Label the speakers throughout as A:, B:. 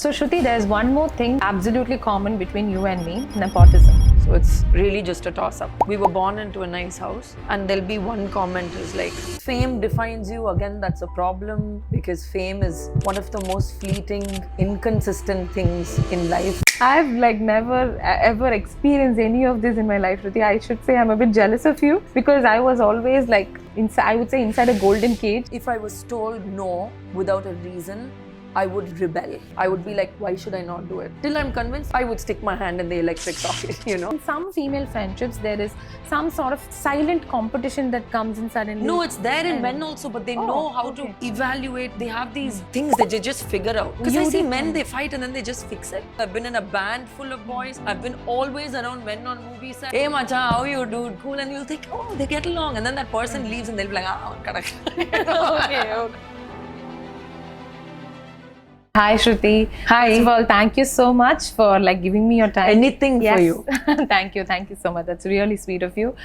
A: So Shruti, there's one more thing absolutely common between you and me, nepotism.
B: So it's really just a toss-up. We were born into a nice house and there'll be one comment is like, fame defines you. Again, that's a problem because fame is one of the most fleeting, inconsistent things in life.
A: I've never ever experienced any of this in my life, Shruti. I should say I'm a bit jealous of you because I was always I would say inside a golden cage.
B: If I was told no without a reason, I would rebel. I would be like, why should I not do it? Till I'm convinced, I would stick my hand in the electric socket,
A: In some female friendships, there is some sort of silent competition that comes in suddenly.
B: No, it's there in men also, but they know how to evaluate. They have these things that they just figure out. Because I see men, they fight and then they just fix it. I've been in a band full of boys. I've been always around men on movie sets. Hey, macha, how you dude? Cool. And you'll think, oh, they get along. And then that person leaves and they'll be like, correct.
A: Okay. Hi Shruti.
B: Hi.
A: First of all, thank you so much for giving me your time.
B: Anything for you.
A: Thank you so much. That's really sweet of you.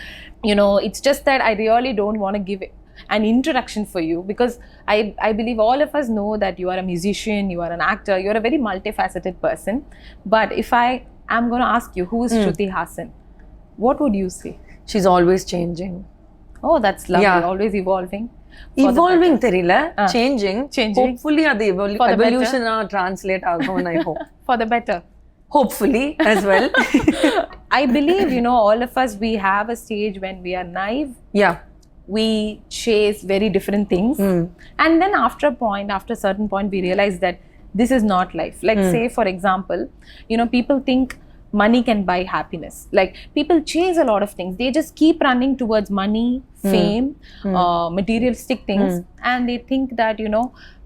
A: It's just that I really don't want to give an introduction for you because I believe all of us know that you are a musician, you are an actor, you're a very multifaceted person. But if I am going to ask you, who is Shruti Haasan? What would you say?
B: She's always changing.
A: Oh, that's lovely. Yeah. Always evolving.
B: Evolving therila, changing. Hopefully the evolution translate again, I hope.
A: For the better.
B: Hopefully as well.
A: I believe, all of us, we have a stage when we are naive.
B: Yeah.
A: We chase very different things. And then after a certain point, we realize that this is not life. Say, for example, people think money can buy happiness. People chase a lot of things. They just keep running towards money, fame, materialistic things. And they think that,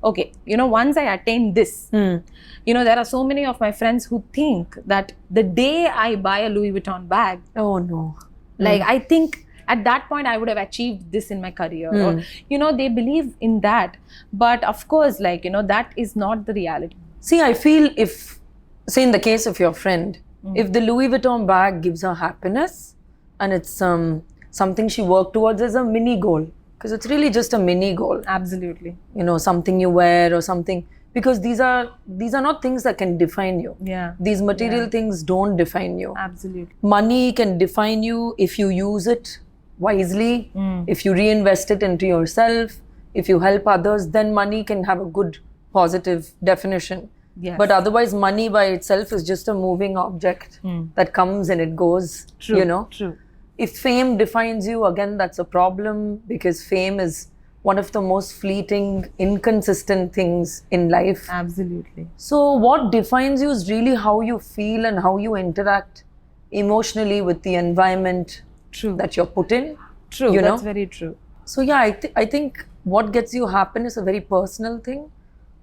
A: okay, once I attain this, there are so many of my friends who think that the day I buy a Louis Vuitton bag,
B: oh no.
A: I think at that point I would have achieved this in my career. Or, they believe in that. But of course, that is not the reality.
B: See, I feel say in the case of your friend, if the Louis Vuitton bag gives her happiness and it's something she worked towards as a mini goal, because it's really just a mini goal.
A: Absolutely.
B: Something you wear or something, because these are not things that can define you.
A: Yeah.
B: These material things don't define you.
A: Absolutely.
B: Money can define you if you use it wisely, if you reinvest it into yourself, if you help others, then money can have a good positive definition.
A: Yes.
B: But otherwise, money by itself is just a moving object that comes and it goes.
A: True. True.
B: If fame defines you, again, that's a problem because fame is one of the most fleeting, inconsistent things in life.
A: Absolutely.
B: So what defines you is really how you feel and how you interact emotionally with the environment that you're put in.
A: True. That's very true.
B: So yeah, I think what gets you happiness is a very personal thing.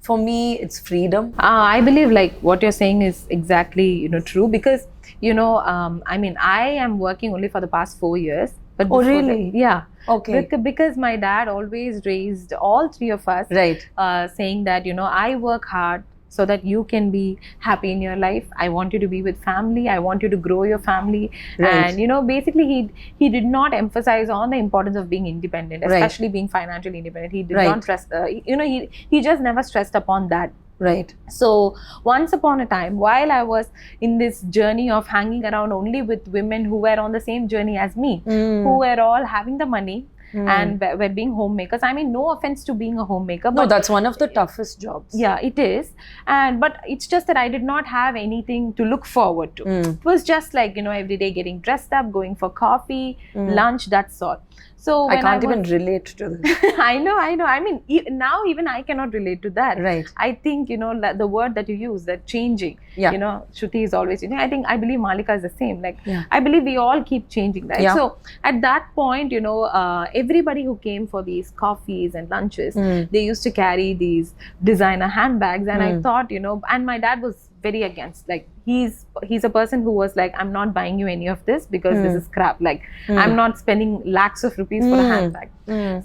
B: For me, it's freedom.
A: I believe what you're saying is exactly, true because, I am working only for the past 4 years. But
B: oh, really?
A: Yeah.
B: Okay.
A: Because my dad always raised all three of us.
B: Right.
A: Saying that, I work hard so that you can be happy in your life. I want you to be with family. I want you to grow your family.
B: Right.
A: And, basically he did not emphasize on the importance of being independent, especially being financially independent. He did not stress, he just never stressed upon that.
B: Right.
A: So once upon a time, while I was in this journey of hanging around only with women who were on the same journey as me, who were all having the money, and we're being homemakers. No offense to being a homemaker. But
B: no, that's one of the toughest jobs.
A: Yeah, it is. But it's just that I did not have anything to look forward to. It was just every day getting dressed up, going for coffee, lunch, that's all. So
B: I can't even relate to this.
A: I know. Now even I cannot relate to that.
B: Right.
A: I think, the word that you use, that changing,
B: yeah.
A: Shruti is always changing. I believe Maalica is the same. I believe we all keep changing, right? Yeah. So at that point, everybody who came for these coffees and lunches, they used to carry these designer handbags. And I thought, and my dad was very against, he's a person who was I'm not buying you any of this because this is crap. I'm not spending lakhs of rupees for a handbag.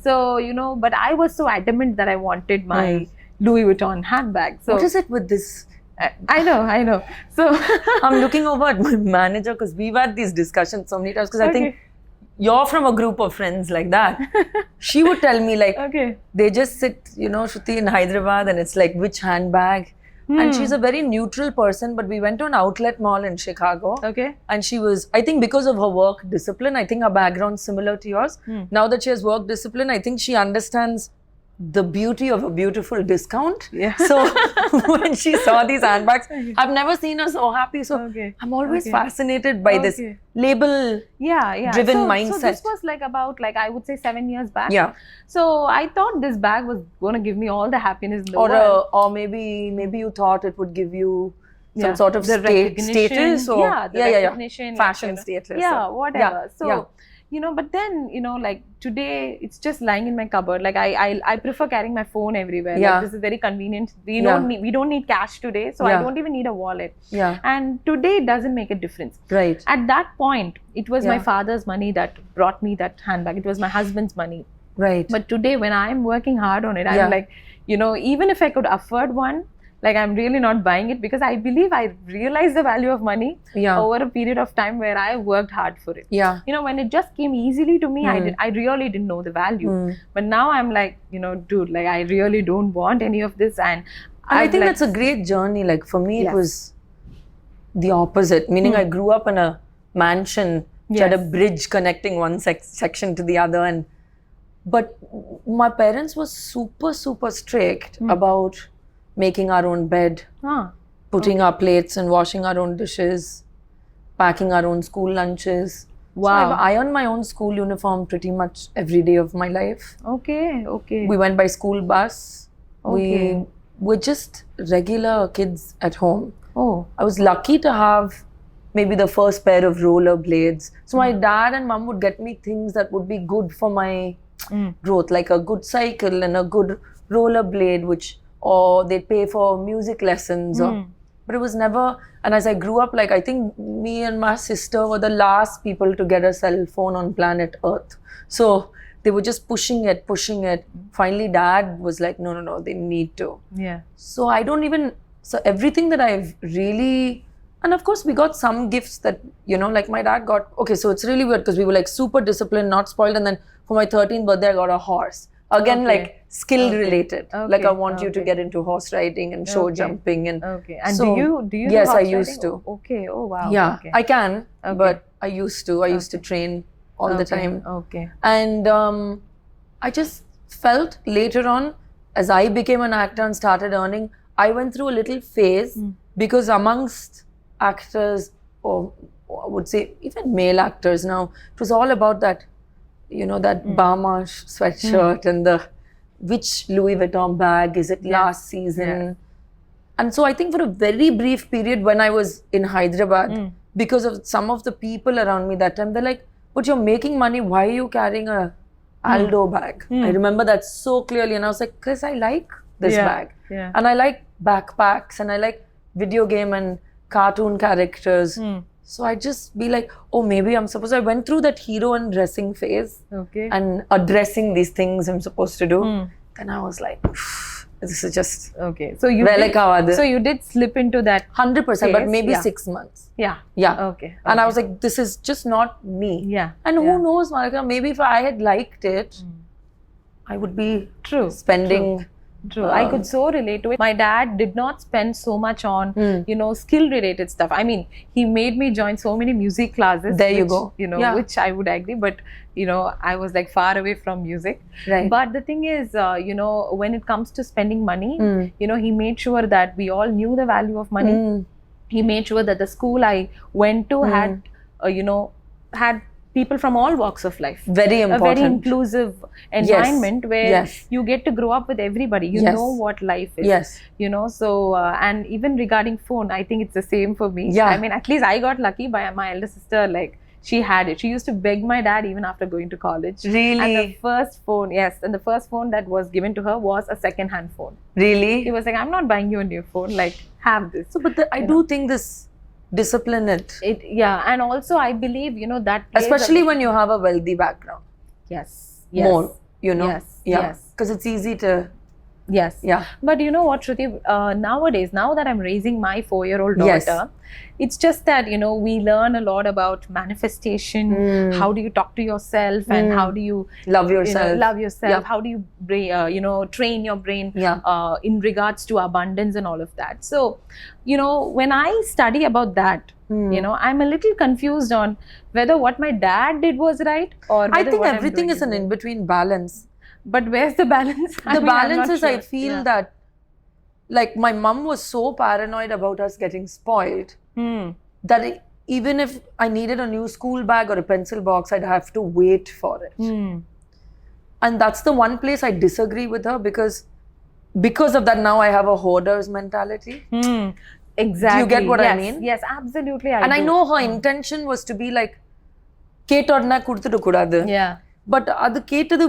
A: So, but I was so adamant that I wanted my Louis Vuitton handbag. So
B: what is it with this?
A: I know. So
B: I'm looking over at my manager because we've had these discussions so many times because I think you're from a group of friends like that. She would tell me they just sit, Shruti, in Hyderabad and it's which handbag? And she's a very neutral person, but we went to an outlet mall in Chicago.
A: Okay.
B: And she was, I think because of her work discipline, I think her background's similar to yours. Now that she has work discipline, I think she understands the beauty of a beautiful discount.
A: Yeah.
B: So when she saw these handbags, I've never seen her so happy. So I'm always fascinated by this label driven mindset.
A: So this was like about, like, I would say 7 years back.
B: Yeah.
A: So I thought this bag was going to give me all the happiness in the world.
B: Or maybe you thought it would give you some sort of
A: the
B: status, or
A: recognition,
B: fashion
A: like,
B: status.
A: Yeah, whatever. So, but then, like today, it's just lying in my cupboard. Like I prefer carrying my phone everywhere.
B: Yeah.
A: Like, this is very convenient. We don't need cash today, so I don't even need a wallet.
B: Yeah.
A: And today it doesn't make a difference.
B: Right.
A: At that point, it was my father's money that brought me that handbag. It was my husband's money.
B: Right.
A: But today, when I'm working hard on it, I'm like, even if I could afford one, like, I'm really not buying it, because I believe I realized the value of money over a period of time where I worked hard for it.
B: Yeah.
A: When it just came easily to me, I really didn't know the value. But now I'm like, dude, like, I really don't want any of this. And
B: I think that's a great journey. Like, for me, it was the opposite. Meaning, I grew up in a mansion which had a bridge connecting one section to the other. But my parents were super, super strict about making our own bed, putting our plates and washing our own dishes, packing our own school lunches. Wow. So I've ironed my own school uniform pretty much every day of my life.
A: Okay.
B: We went by school bus. We were just regular kids at home.
A: Oh.
B: I was lucky to have maybe the first pair of roller blades. So my dad and mom would get me things that would be good for my growth, like a good cycle and a good roller blade, or they'd pay for music lessons. But it was never, and as I grew up, like, I think me and my sister were the last people to get a cell phone on planet Earth. So they were just pushing it. Finally, dad was like, no, they need to.
A: Yeah.
B: So everything that I've really, and of course we got some gifts that, like my dad got, so it's really weird because we were like super disciplined, not spoiled. And then for my 13th birthday, I got a horse. Again, like skill related. Like, I want you to get into horse riding and show jumping. And
A: and so, do you
B: yes,
A: do
B: I
A: horse
B: used
A: riding?
B: to.
A: Okay. Oh, wow.
B: Yeah,
A: okay.
B: I can, but I used to. I used to train all the time.
A: Okay.
B: And I just felt later on, as I became an actor and started earning, I went through a little phase because amongst actors, or I would say even male actors now, it was all about that, that Bamash sweatshirt and which Louis Vuitton bag is it last season. Yeah. And so I think for a very brief period when I was in Hyderabad, because of some of the people around me that time, they're like, but you're making money, why are you carrying a Aldo bag? I remember that so clearly, and I was like, because I like this bag.
A: Yeah.
B: And I like backpacks, and I like video game and cartoon characters. So I just be like, maybe I'm supposed to. I went through that hero and dressing phase and addressing these things I'm supposed to do. Then I was like, this is just
A: So you did slip into that
B: 100%, but maybe 6 months.
A: Yeah. Okay.
B: And I was like, this is just not me.
A: Yeah.
B: And who knows, Maalica, maybe if I had liked it, I would be spending.
A: True. I could so relate to it. My dad did not spend so much on, skill related stuff. I mean, he made me join so many music classes.
B: There you go.
A: Which I would agree, but, I was like far away from music.
B: Right.
A: But the thing is, when it comes to spending money, he made sure that we all knew the value of money. He made sure that the school I went to had people from all walks of life.
B: Very important.
A: A very inclusive environment where you get to grow up with everybody. You know what life is.
B: Yes.
A: So, and even regarding phone, I think it's the same for me.
B: Yeah.
A: I mean, at least I got lucky by my elder sister, like, she had it. She used to beg my dad even after going to college.
B: Really?
A: And the first phone that was given to her was a second-hand phone.
B: Really?
A: He was like, I'm not buying you a new phone, like, have this.
B: So, but I do think this discipline
A: and also I believe that
B: especially when you have a wealthy background,
A: yes
B: more
A: yes
B: because it's easy to
A: Yes.
B: Yeah.
A: But you know what, Shruti, nowadays, now that I'm raising my 4-year-old daughter, it's just that, we learn a lot about manifestation. How do you talk to yourself and how do you
B: love yourself?
A: Yeah. How do you, train your brain in regards to abundance and all of that. So, when I study about that, I'm a little confused on whether what my dad did was right or
B: I think everything is an in-between balance.
A: But where's the balance?
B: The balance is, I feel that, like, my mom was so paranoid about us getting spoiled that even if I needed a new school bag or a pencil box, I'd have to wait for it. And that's the one place I disagree with her, because of that now I have a hoarder's mentality.
A: Exactly.
B: Do you get what I mean?
A: Yes, absolutely.
B: I know her intention was to be like, Ketorna kuduthu kudadu.
A: Yeah.
B: But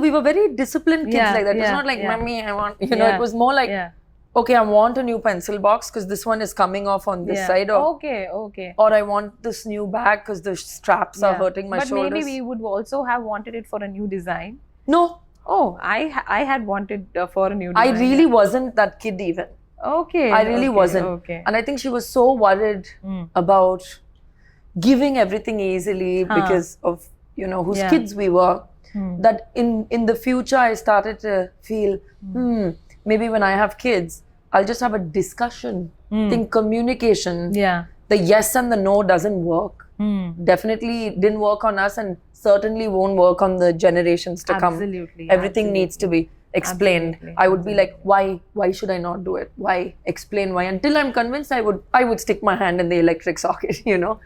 B: we were very disciplined kids like that. It's not like, Mommy, I want, it was more like, okay, I want a new pencil box because this one is coming off on this side. Or,
A: okay.
B: Or I want this new bag because the straps are hurting my shoulders.
A: But maybe we would also have wanted it for a new design.
B: No.
A: Oh, I had wanted for a new design.
B: I really wasn't that kid even.
A: Okay.
B: I really wasn't.
A: Okay.
B: And I think she was so worried about giving everything easily because of, whose kids we were. That in the future I started to feel, maybe when I have kids, I'll just have a discussion. Think communication.
A: Yeah.
B: The yes and the no doesn't work. Definitely didn't work on us and certainly won't work on the generations to come.
A: Absolutely.
B: Everything needs to be explained.
A: Absolutely.
B: I would be like, why should I not do it? Why? Explain why. Until I'm convinced, I would stick my hand in the electric socket,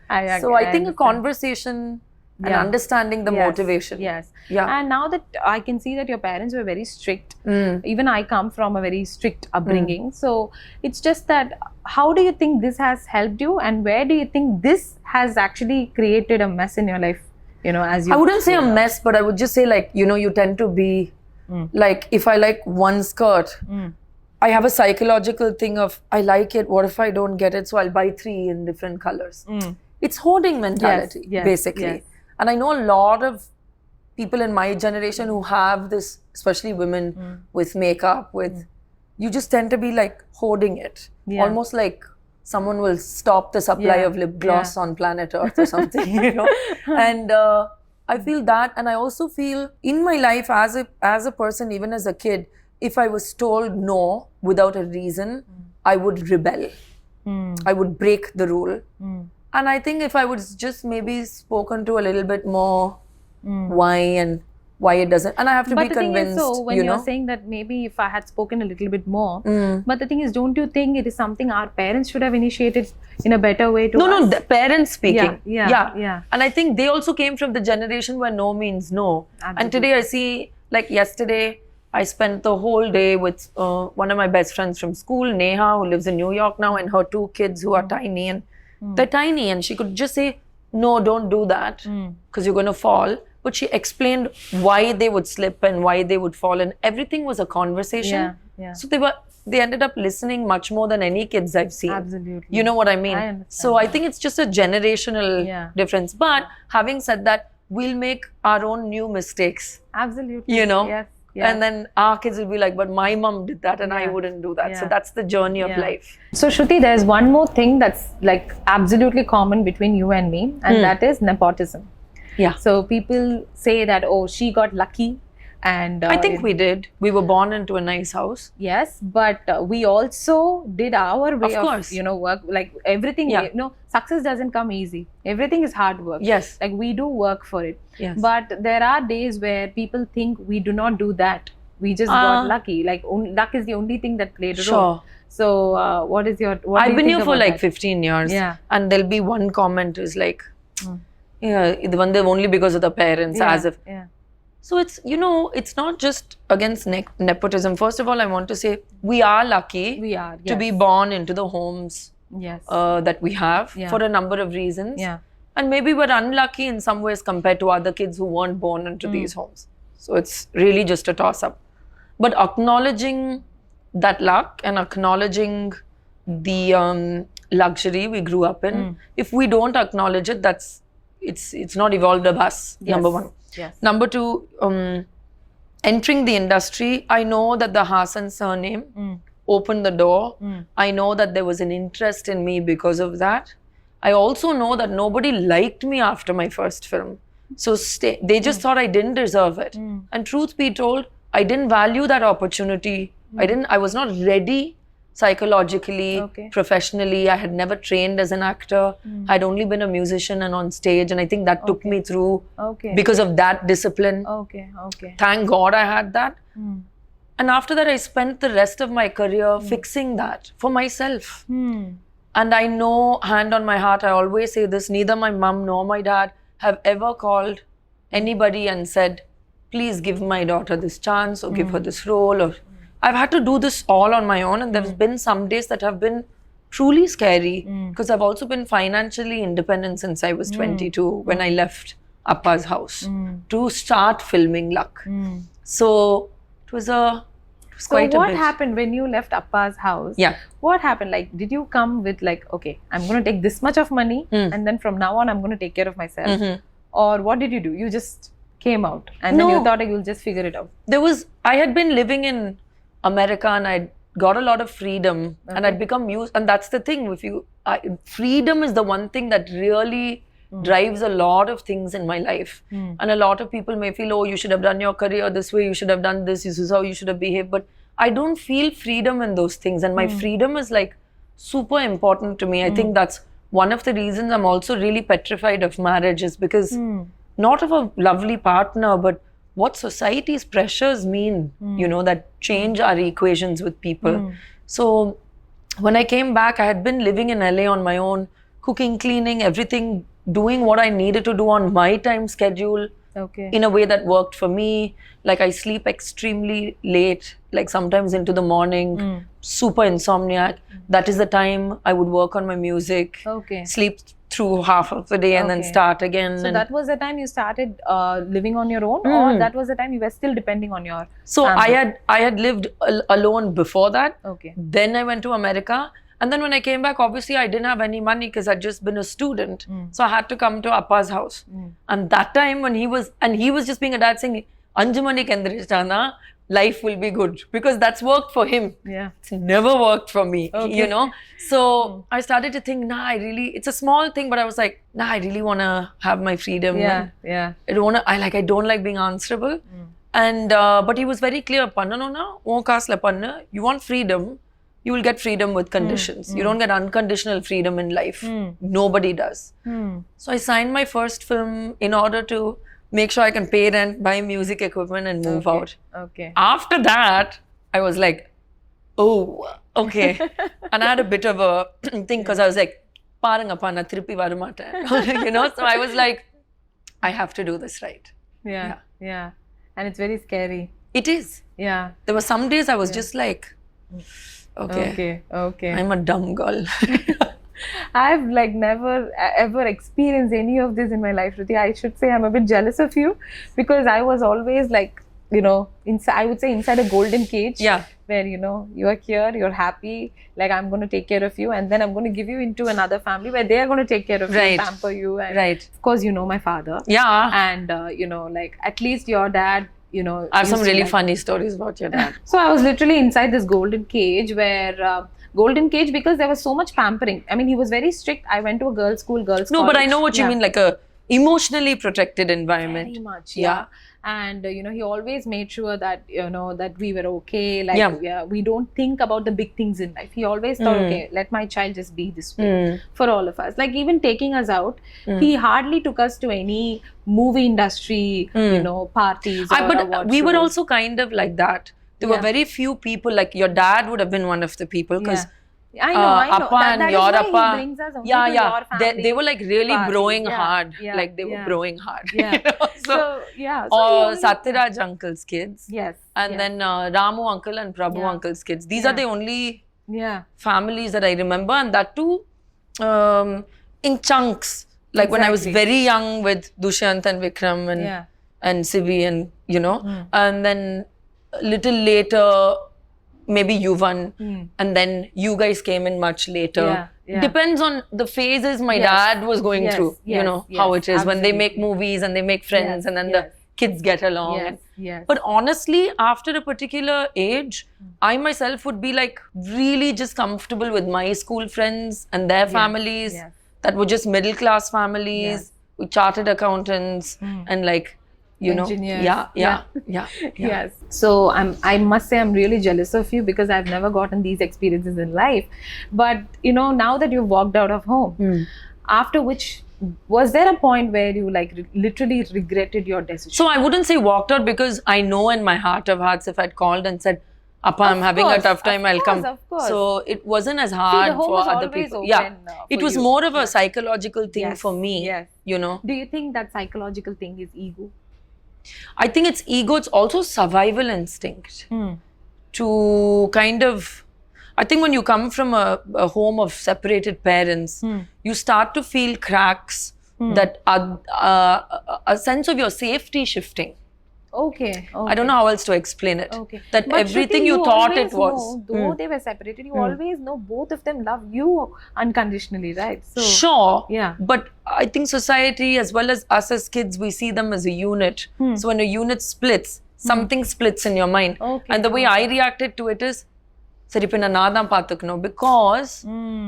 B: I think a conversation and understanding the motivation.
A: Yes.
B: Yeah.
A: And now that I can see that your parents were very strict, even I come from a very strict upbringing. So it's just that, how do you think this has helped you, and where do you think this has actually created a mess in your life? As you.
B: I wouldn't say a mess, but I would just say, like, you tend to be like, if I like one skirt, I have a psychological thing of, I like it, what if I don't get it? So I'll buy 3 in different colors. It's hoarding mentality, basically.
A: Yes.
B: And I know a lot of people in my generation who have this, especially women with makeup, you just tend to be like hoarding it. Almost like someone will stop the supply of lip gloss on planet Earth or something, And I feel that, and I also feel in my life as a person, even as a kid, if I was told no without a reason, I would rebel. I would break the rule. And I think if I was just maybe spoken to a little bit more why it doesn't, and I have to be convinced.
A: So when you're saying that maybe if I had spoken a little bit more, but the thing is, don't you think it is something our parents should have initiated in a better way to us?
B: No, the parents speaking.
A: Yeah.
B: And I think they also came from the generation where no means no.
A: Absolutely.
B: And today I see, like yesterday, I spent the whole day with one of my best friends from school, Neha, who lives in New York now, and her 2 kids who are tiny, and they're tiny, and she could just say, no, don't do that because you're going to fall. But she explained why they would slip and why they would fall, and everything was a conversation.
A: Yeah.
B: So they ended up listening much more than any kids I've seen.
A: Absolutely.
B: You know what I mean?
A: I understand.
B: So I think it's just a generational difference. But having said that, we'll make our own new mistakes.
A: Absolutely.
B: Yes. And then our kids will be like, but my mom did that and I wouldn't do that. So that's the journey of life.
A: So Shruti, there's one more thing that's like absolutely common between you and me, and that is nepotism.
B: Yeah.
A: So people say that, oh, she got lucky. And
B: I think we did. We were born into a nice house.
A: Yes, but we also did our way of work. Like everything, success doesn't come easy. Everything is hard work.
B: Yes.
A: Like we do work for it.
B: Yes.
A: But there are days where people think we do not do that. We just got lucky. Like luck is the only thing that played a role. So what is your? What
B: I've been here for like
A: that?
B: 15 years.
A: Yeah.
B: And there'll be one comment is like, the one only because of the parents, as if.
A: Yeah.
B: So it's, it's not just against nepotism. First of all, I want to say we are lucky to be born into the homes that we have for a number of reasons.
A: Yeah.
B: And maybe we're unlucky in some ways compared to other kids who weren't born into these homes. So it's really just a toss-up. But acknowledging that luck and acknowledging the luxury we grew up in, if we don't acknowledge it, it's not evolved of us, number one.
A: Yes.
B: Number two, entering the industry, I know that the Haasan surname opened the door. I know that there was an interest in me because of that. I also know that nobody liked me after my first film. So they just thought I didn't deserve it. And truth be told, I didn't value that opportunity. I was not ready psychologically, professionally. I had never trained as an actor. I'd only been a musician and on stage. And I think that took me through because of that discipline. Thank God I had that. And after that, I spent the rest of my career fixing that for myself. And I know, hand on my heart, I always say this, neither my mom nor my dad have ever called anybody and said, please give my daughter this chance or give her this role. Or I've had to do this all on my own, and there's been some days that have been truly scary because I've also been financially independent since I was 22 when I left Appa's house to start filming Luck. So it was quite a bit.
A: So what happened when you left Appa's house?
B: Yeah.
A: What happened? Like, did you come with like, okay, I'm going to take this much of money and then from now on, I'm going to take care of myself? Or what did you do? You just came out and then you thought like, you'll just figure it out?
B: I had been living in America and I'd got a lot of freedom and I'd become used. And that's the thing. Freedom is the one thing that really drives a lot of things in my life. And a lot of people may feel, oh, you should have done your career this way, you should have done this is how you should have behaved. But I don't feel freedom in those things. And my freedom is like super important to me. I think that's one of the reasons I'm also really petrified of marriage is because not of a lovely partner, but what society's pressures mean, you know, that change our equations with people. So when I came back, I had been living in LA on my own, cooking, cleaning, everything, doing what I needed to do on my time schedule in a way that worked for me. Like I sleep extremely late, like sometimes into the morning, super insomniac. That is the time I would work on my music, sleep through half of the day and then start again.
A: So that was the time you started living on your own or that was the time you were still depending on your family?
B: I had lived alone before that. Then I went to America. And then when I came back, obviously I didn't have any money because I'd just been a student. So I had to come to Appa's house. And that time when he was just being a dad saying, Anjumani Kendrishana, life will be good. Because that's worked for him. It's never worked for me, you know. So I started to think, it's a small thing, but I was like, I really want to have my freedom. I don't like being answerable. And, but he was very clear, you want freedom, you will get freedom with conditions. You don't get unconditional freedom in life. Nobody does. So I signed my first film in order to make sure I can pay rent, buy music equipment and move out. After that, I was like, oh, okay. And I had a bit of a thing because I was like, parangapana thirupi varumata. You know, so I was like, I have to do this right.
A: Yeah. And it's very scary.
B: It is.
A: Yeah.
B: There were some days I was just like, okay. I'm a dumb girl.
A: I've like never ever experienced any of this in my life, Shruti. I should say I'm a bit jealous of you because I was always like, you know, I would say inside a golden cage. Where, you know, you are here, you're happy, like I'm going to take care of you and then I'm going to give you into another family where they are going to take care of you, pamper you. And of course, you know my father. And, you know, like at least your dad, you know.
B: I have some really funny stories about your dad.
A: So I was literally inside this golden cage where, because there was so much pampering. I mean, he was very strict. I went to a girls' school, girls' college.
B: But I know what you mean, like a emotionally protected environment.
A: Very much, And, you know, he always made sure that, you know, that we were okay. Like, we don't think about the big things in life. He always thought, okay, let my child just be this way for all of us. Like, even taking us out, he hardly took us to any movie industry, you know, parties or
B: But we were also kind of like that. There were very few people, like your dad would have been one of the people because
A: I know.
B: Appa and your Appa,
A: he brings us only to your family.
B: They were like really broing hard. Like they were broing hard.
A: You know?
B: Or Satyaraj uncle's kids. And then Ramu uncle and Prabhu uncle's kids. These are the only families that I remember, and that too in chunks. Like when I was very young with Dushyant and Vikram and Sivi and, you know, and then little later, maybe Yuvan, and then you guys came in much later. Depends on the phases my dad was going through, you know, how it is when they make movies and they make friends and then the kids get along.
A: Yes.
B: But honestly, after a particular age, I myself would be like really just comfortable with my school friends and their families that were just middle class families with chartered accountants and like, you
A: engineers.
B: know, yeah.
A: Yes. So I must say I'm really jealous of you because I've never gotten these experiences in life. But you know, now that you've walked out of home, after which, was there a point where you like literally regretted your decision?
B: So I wouldn't say walked out because I know in my heart of hearts, if I'd called and said, Appa, I'm having a tough time, I'll come.
A: Of course.
B: So it wasn't as hard
A: the home
B: for
A: was
B: other
A: always
B: people.
A: Open,
B: It was more of a psychological thing for me.
A: Yes.
B: You know.
A: Do you think that psychological thing is ego?
B: I think it's ego. It's also survival instinct. To kind of, I think when you come from a home of separated parents, you start to feel cracks that are a sense of your safety shifting.
A: Okay.
B: I don't know how else to explain it.
A: Okay.
B: That
A: but
B: everything
A: Shruti,
B: you thought it was.
A: Know, though they were separated, you always know both of them love you unconditionally, right? So,
B: sure.
A: Yeah.
B: But I think society as well as us as kids, we see them as a unit. So when a unit splits, something splits in your mind.
A: Okay.
B: And the way I reacted to it is, because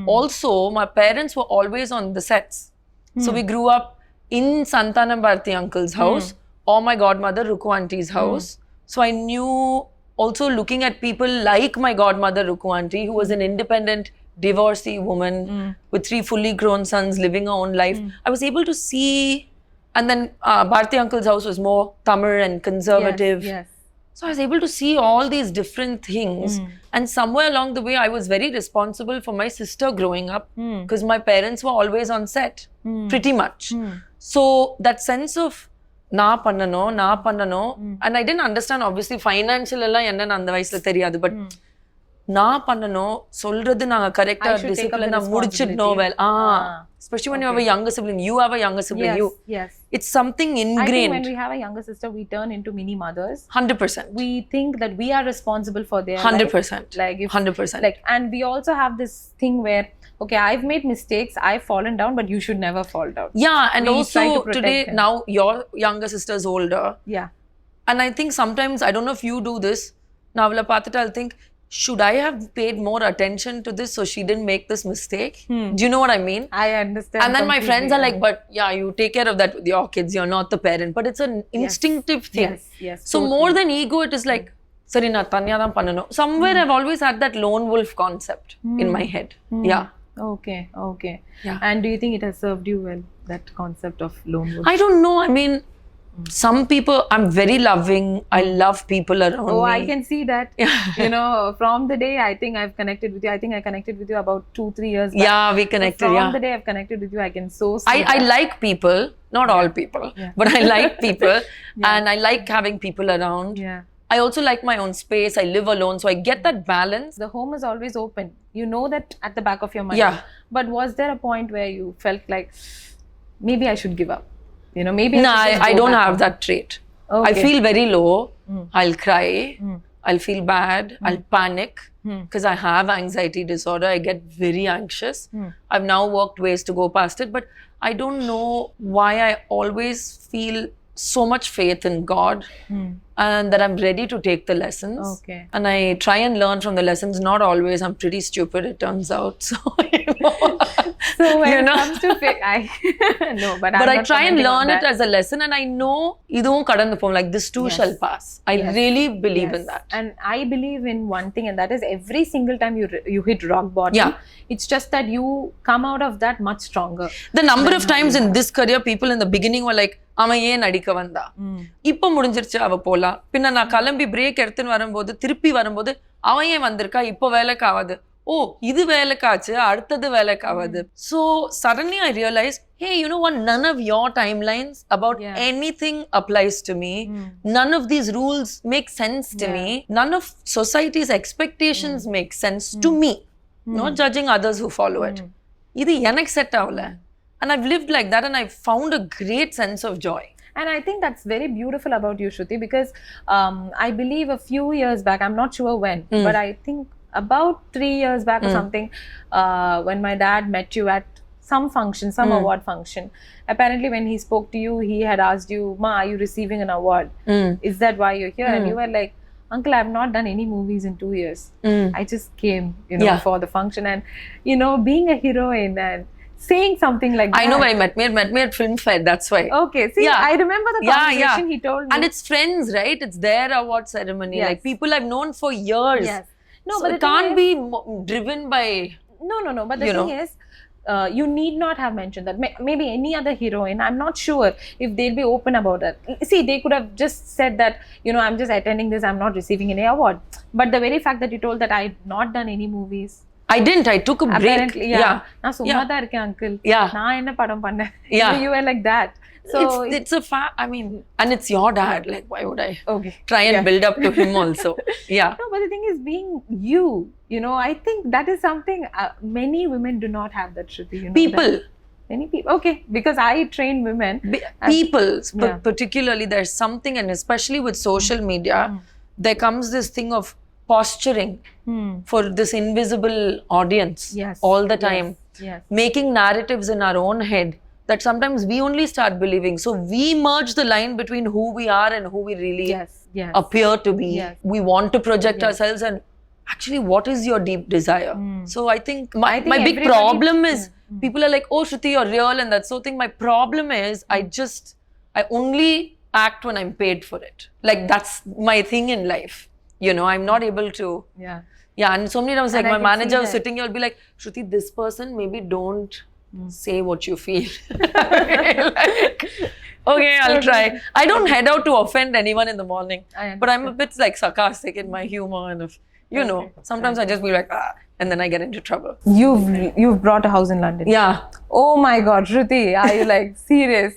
B: also my parents were always on the sets. So we grew up in Santanam Bharti uncle's house or my godmother Ruku auntie's house. So I knew also looking at people like my godmother Ruku auntie, who was an independent divorcee woman with 3 fully grown sons living her own life. I was able to see, and then Bharti uncle's house was more Tamil and conservative.
A: Yes.
B: So I was able to see all these different things. And somewhere along the way, I was very responsible for my sister growing up because my parents were always on set, pretty much. So that sense of na pannano, and I didn't understand obviously financial ella enna andha vayasula theriyadu, but na pannano solradhu naanga correct discipline mudichidno well. Especially when you have a younger sibling, you have a younger sibling.
A: Yes.
B: It's something ingrained.
A: I think when we have a younger sister, we turn into mini mothers.
B: 100%.
A: We think that we are responsible for their
B: 100%.
A: life. Like if,
B: 100%.
A: Like, and we also have this thing where, okay, I've made mistakes, I've fallen down, but you should never fall down.
B: Yeah, and
A: we
B: also today, now your younger sister's older.
A: Yeah.
B: And I think sometimes, I don't know if you do this, now I'll think, should I have paid more attention to this so she didn't make this mistake? Do you know what I mean?
A: I understand.
B: And then my friends are like, but yeah, you take care of that with your kids, you're not the parent. But it's an instinctive thing.
A: Yes.
B: So
A: totally.
B: more than ego, it is like, Sari na tanya dhan pannano. Somewhere I've always had that lone wolf concept in my head. Yeah.
A: Okay.
B: Yeah.
A: And do you think it has served you well, that concept of lone wolf?
B: I don't know. I mean, some people, I'm very loving. I love people around me.
A: I can see that. You know, from the day I think I've connected with you, I think I connected with you about 2-3 years back.
B: Yeah, we connected.
A: So from the day I've connected with you, I can see
B: I like people, not all people, but I like people and I like having people around.
A: Yeah.
B: I also like my own space. I live alone, so I get that balance.
A: The home is always open. You know that at the back of your mind.
B: Yeah.
A: But was there a point where you felt like, maybe I should give up? You know, maybe
B: No, I don't have that trait.
A: Okay.
B: I feel very low. I'll cry. I'll feel bad. I'll panic because I have anxiety disorder. I get very anxious. I've now worked ways to go past it, but I don't know why I always feel so much faith in God and that I'm ready to take the lessons.
A: Okay.
B: And I try and learn from the lessons. Not always. I'm pretty stupid, it turns out. So,
A: So when it comes to faith, no, but
B: I try and learn it as a lesson, and I know iduvum kadandu pom, like this too shall pass. I really believe in that.
A: And I believe in one thing, and that is every single time you hit rock bottom, it's just that you come out of that much stronger.
B: The number of times in this career, people in the beginning were like, அவன் ஏன் நடிக்க வந்தா இப்ப முடிஞ்சிருச்சு அவ போலாம் பின்ன நான் கிளம்பி பிரேக் எடுத்துன்னு வரும்போது திருப்பி வரும்போது அவன் ஏன் வந்திருக்கா இப்ப வேலைக்கு ஆகாது ஓ இது வேலைக்காச்சு அடுத்தது வேலைக்காவது so suddenly I realized hey, you know what, none of your timelines about anything applies to me. None of these rules make sense to me. None of society's expectations make sense to me. Not judging others who follow it. இது எனக்கு set ஆகல. And I've lived like that and I've found a great sense of joy.
A: And I think that's very beautiful about you, Shruti, because I believe a few years back, I'm not sure when, but I think about 3 years back or something, when my dad met you at some function, some award function. Apparently, when he spoke to you, he had asked you, "Ma, are you receiving an award? Is that why you're here?" And you were like, "Uncle, I've not done any movies in 2 years. I just came, for the function." And, being a heroine and saying something like that.
B: I know where he met me at Film Fair, that's why.
A: Okay, see, I remember the conversation he told me.
B: And it's friends, right? It's their award ceremony. Like people I've known for years.
A: Yes. No,
B: so
A: but
B: it can't be driven by...
A: No. But the thing is, you need not have mentioned that. Maybe any other heroine, I'm not sure if they'll be open about that. See, they could have just said that, I'm just attending this, I'm not receiving any award. But the very fact that you told that I'd not done any movies.
B: I didn't. I took a break.
A: Apparently, yeah. நான் சும்மா தான் இருக்கேன் uncle. நான் என்ன படம் பண்ணேன்? You were like that. So
B: it's a fact. I mean, and it's your dad. Like, why would I try and build up to him also? Yeah.
A: No, but the thing is, being you, I think that is something many women do not have that, Shruti.
B: People.
A: Many people. Okay, because I train women.
B: People, particularly, there's something, and especially with social media, there comes this thing of posturing for this invisible audience all the time, making narratives in our own head that sometimes we only start believing. So we merge the line between who we are and who we really appear to be. We want to project ourselves, and actually what is your deep desire? So I think my big problem is people are like, "Oh, Shruti, you're real," and that sort of thing. My problem is I only act when I'm paid for it. Like, that's my thing in life. I'm not able to. And so many times, like, my manager was sitting here, will be like, "Shruti, this person, maybe don't say what you feel." Like, okay, I'll try. I don't head out to offend anyone in the morning, but I'm a bit like sarcastic in my humor, and sometimes I just be like, and then I get into trouble.
A: You've brought a house in London.
B: Yeah.
A: Oh my God, Shruti, are you like serious?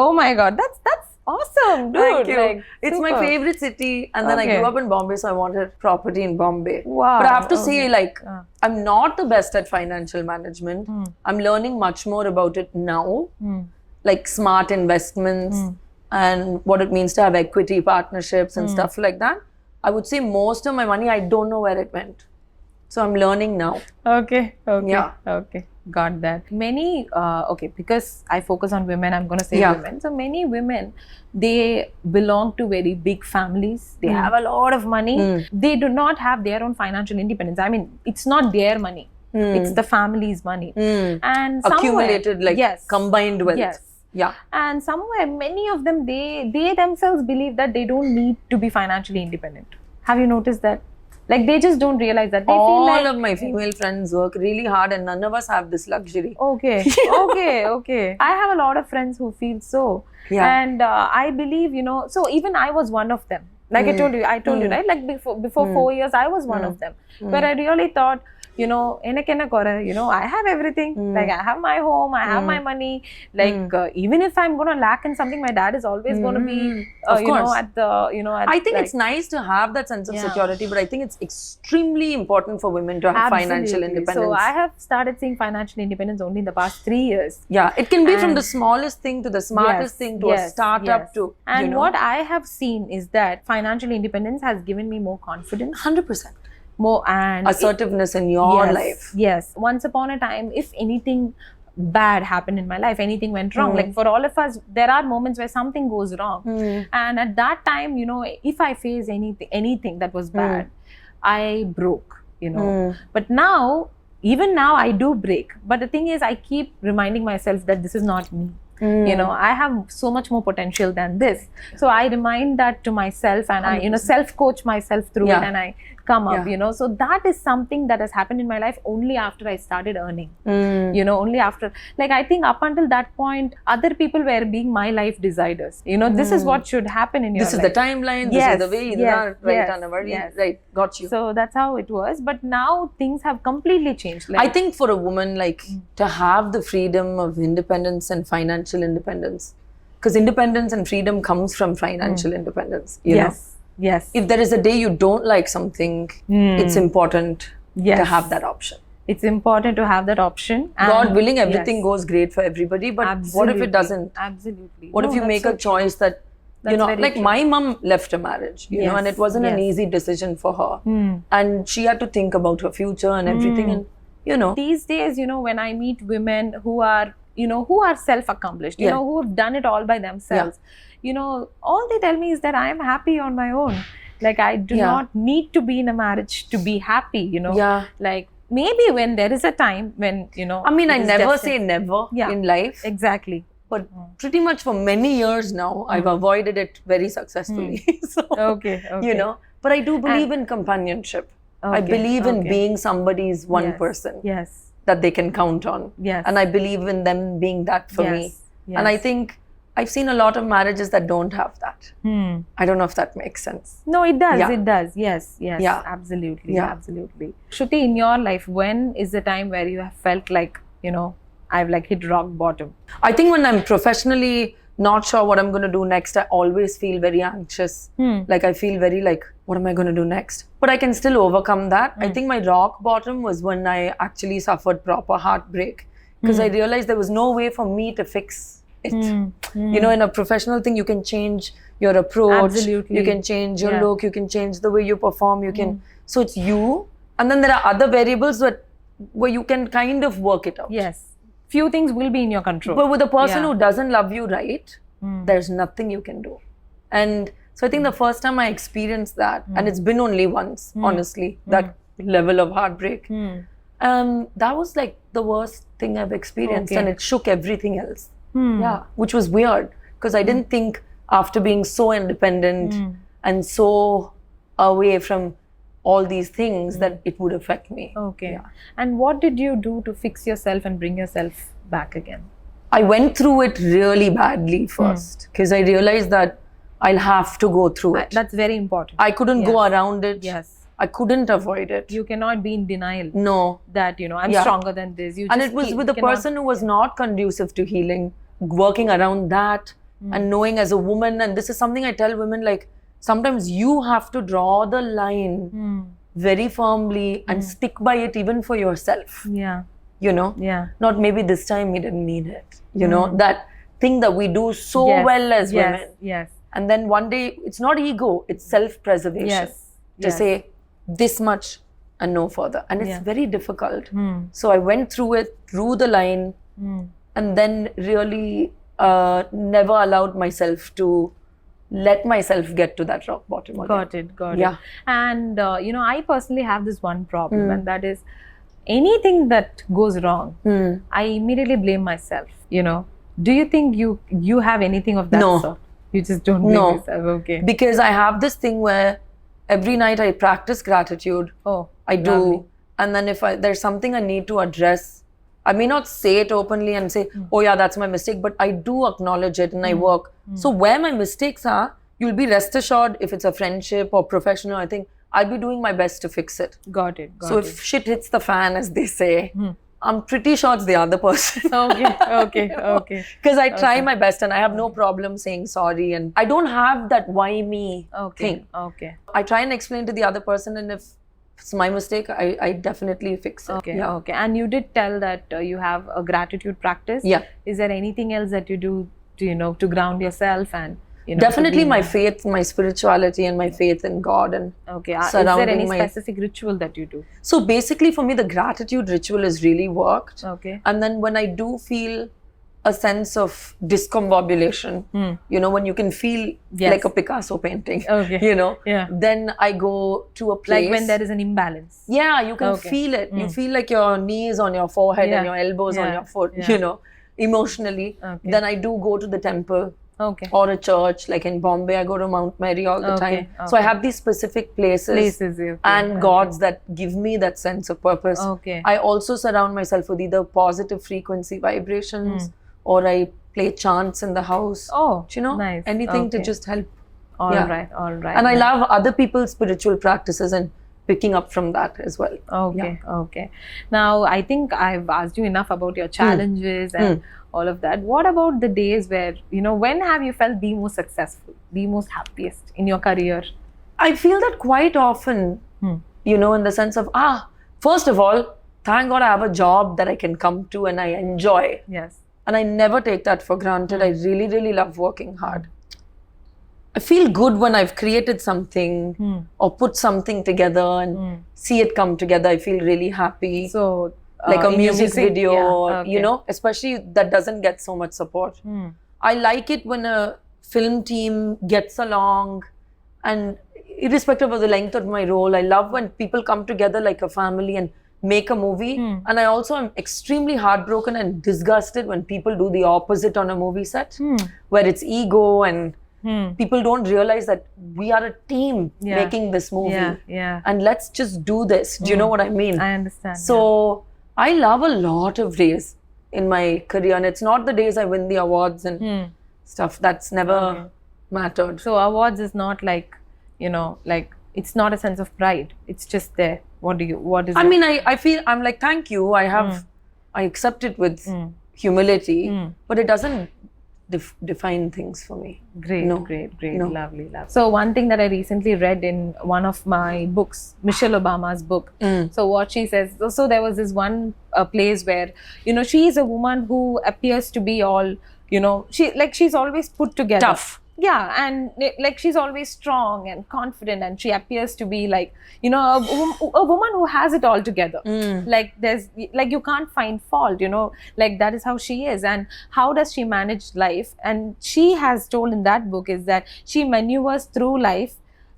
A: Oh my God, that's awesome, dude.
B: Thank you.
A: Like,
B: it's my favorite city, and then I grew up in Bombay, so I wanted property in Bombay.
A: Wow.
B: But I have to say, like, I'm not the best at financial management. I'm learning much more about it now, like smart investments and what it means to have equity partnerships and stuff like that. I would say most of my money, I don't know where it went. So I'm learning now.
A: Okay. Got that. Many, because I focus on women, I'm going to say women. So many women, they belong to very big families. They have a lot of money. They do not have their own financial independence. I mean, it's not their money. It's the family's money. And
B: accumulated, like, combined wealth.
A: Yes. Yeah. And somewhere, many of them, they themselves believe that they don't need to be financially independent. Have you noticed that? Like, they just don't realize that. They feel like,
B: all of my female friends work really hard, and none of us have this luxury.
A: Okay. I have a lot of friends who feel so. And I believe, so even I was one of them. Like I told you, right? Like before 4 years, I was one of them. Where I really thought, I have everything. Like, I have my home, I have my money. Like, even if I'm going to lack in something, my dad is always going to be,
B: I think it's nice to have that sense of security, but I think it's extremely important for women to have financial independence.
A: So I have started seeing financial independence only in the past 3 years.
B: Yeah, it can be from the smallest thing to the smartest thing to a startup to,
A: And what I have seen is that financial independence has given me more confidence.
B: 100%.
A: More and
B: assertiveness in your life.
A: Yes. Once upon a time, if anything bad happened in my life, anything went wrong, like for all of us, there are moments where something goes wrong. And at that time, if I face anything that was bad, I broke, But now, even now, I do break. But the thing is, I keep reminding myself that this is not me. I have so much more potential than this. So I remind that to myself, and I, self-coach myself through it, and I come up, So that is something that has happened in my life only after I started earning. Only after, like, I think up until that point, other people were being my life deciders. This is what should happen in your life.
B: This is the timeline, this is the way you are, right? Right, got you.
A: So that's how it was. But now things have completely changed.
B: Like, I think for a woman, like, to have the freedom of independence and financial independence, because independence and freedom comes from financial independence, you know?
A: Yes.
B: If there is a day you don't like something, it's important to have that option.
A: It's important to have that option.
B: And God willing, everything goes great for everybody, but what if it doesn't?
A: Absolutely.
B: What if you make a choice that, like true. My mom left a marriage, you know, and it wasn't an easy decision for her. And she had to think about her future and everything. And you know.
A: These days, when I meet women who are, who are self-accomplished, who have done it all by themselves, all they tell me is that I am happy on my own. Like, I do not need to be in a marriage to be happy, Like, maybe when there is a time when,
B: I mean, I never say never in life.
A: Exactly.
B: But pretty much for many years now, I've avoided it very successfully. So,
A: okay.
B: But I do believe in companionship. I believe in being somebody's one person that they can count on.
A: Yes.
B: And I believe in them being that for me.
A: Yes.
B: And I think I've seen a lot of marriages that don't have that. I don't know if that makes sense.
A: No, it does. It does. Yes. Absolutely. Absolutely. Shruti, in your life, when is the time where you have felt like, I've like hit rock bottom?
B: I think when I'm professionally not sure what I'm going to do next, I always feel very anxious. Like I feel very like, what am I going to do next? But I can still overcome that. I think my rock bottom was when I actually suffered proper heartbreak, because I realized there was no way for me to fix it. In a professional thing, you can change your approach.
A: Absolutely.
B: You can change your look. You can change the way you perform. You can. So it's you. And then there are other variables where you can kind of work it out.
A: Yes. Few things will be in your control.
B: But with a person who doesn't love you right, there's nothing you can do. And so I think the first time I experienced that, and it's been only once, honestly, that level of heartbreak, that was like the worst thing I've experienced, and it shook everything else. Yeah, which was weird, because I didn't think after being so independent and so away from all these things that it would affect me.
A: Okay. Yeah. And what did you do to fix yourself and bring yourself back again?
B: I went through it really badly first, because I realized that I'll have to go through it.
A: That's very important.
B: I couldn't go around it.
A: Yes.
B: I couldn't avoid it.
A: You cannot be in denial.
B: No.
A: That, I'm stronger than this.
B: And it was with a person who was not conducive to healing, working around that and knowing as a woman. And this is something I tell women, like, sometimes you have to draw the line very firmly and stick by it even for yourself.
A: Yeah.
B: Not maybe this time he didn't mean it. That thing that we do so well as women.
A: Yes.
B: And then one day, it's not ego, it's self-preservation.
A: Yes.
B: To say this much and no further. And it's very difficult. So I went through it, drew the line, and then really never allowed myself to let myself get to that rock bottom again.
A: Got it. And, I personally have this one problem, and that is anything that goes wrong, I immediately blame myself, Do you think you have anything of that sort? You just don't blame yourself? Okay.
B: Because I have this thing where every night I practice gratitude.
A: Oh,
B: I do. Lovely. And then if there's something I need to address, I may not say it openly and say, oh yeah, that's my mistake, but I do acknowledge it and I work. So where my mistakes are, you'll be rest assured, if it's a friendship or professional, I think I'll be doing my best to fix it.
A: Got it.
B: So if shit hits the fan, as they say, I'm pretty sure it's the other person.
A: Okay.
B: Because I try my best and I have no problem saying sorry, and I don't have that why me thing.
A: Okay.
B: I try and explain to the other person, and if it's my mistake, I definitely fix it.
A: Okay. And you did tell that you have a gratitude practice.
B: Yeah.
A: Is there anything else that you do to, to ground yourself and
B: definitely my faith, my spirituality, and my faith in God. And
A: is there any specific ritual that you do? So
B: basically for me, the gratitude ritual has really worked.
A: Okay.
B: And then when I do feel a sense of discombobulation, when you can feel like a Picasso painting, then I go to a place.
A: Like when there is an imbalance.
B: Yeah, you can feel it. You feel like your knees on your forehead and your elbows on your foot, emotionally. Then I do go to the temple. Or a church, like in Bombay, I go to Mount Mary all the time. So I have these specific places and gods that give me that sense of purpose. I also surround myself with either positive frequency vibrations or I play chants in the house.
A: Nice.
B: Anything to just help.
A: All right.
B: And I love other people's spiritual practices and picking up from that as well.
A: Okay. Now, I think I've asked you enough about your challenges and all of that. What about the days where, when have you felt the most successful, the most happiest in your career?
B: I feel that quite often, in the sense of, first of all, thank God I have a job that I can come to and I enjoy.
A: Yes.
B: And I never take that for granted. I really, really love working hard. I feel good when I've created something or put something together and see it come together. I feel really happy.
A: So,
B: like a
A: in your
B: music video,
A: Yeah,
B: or,
A: okay.
B: you know, especially that doesn't get so much support. I like it when a film team gets along, and irrespective of the length of my role, I love when people come together like a family and make a movie. And I also am extremely heartbroken and disgusted when people do the opposite on a movie set, where it's ego and people don't realize that we are a team making this movie. And let's just do this. Do you know what I mean?
A: I understand.
B: So I love a lot of days in my career, and it's not the days I win the awards and stuff. That's never mattered.
A: So awards is not like, you know, like it's not a sense of pride. It's just there. What is
B: I
A: it?
B: mean, I feel, I'm like, thank you. I accept it with humility, but it doesn't define things for me.
A: Great,
B: No.
A: great.
B: No.
A: Lovely. So one thing that I recently read in one of my books, Michelle Obama's book. So what she says, so there was this one place where, you know, she is a woman who appears to be all, you know, she's always put together.
B: Tough.
A: Yeah, and like she's always strong and confident, and she appears to be like, you know, a woman who has it all together. Like there's, like you can't find fault, you know, like that is how she is. And how does she manage life? And she has told in that book is that she maneuvers through life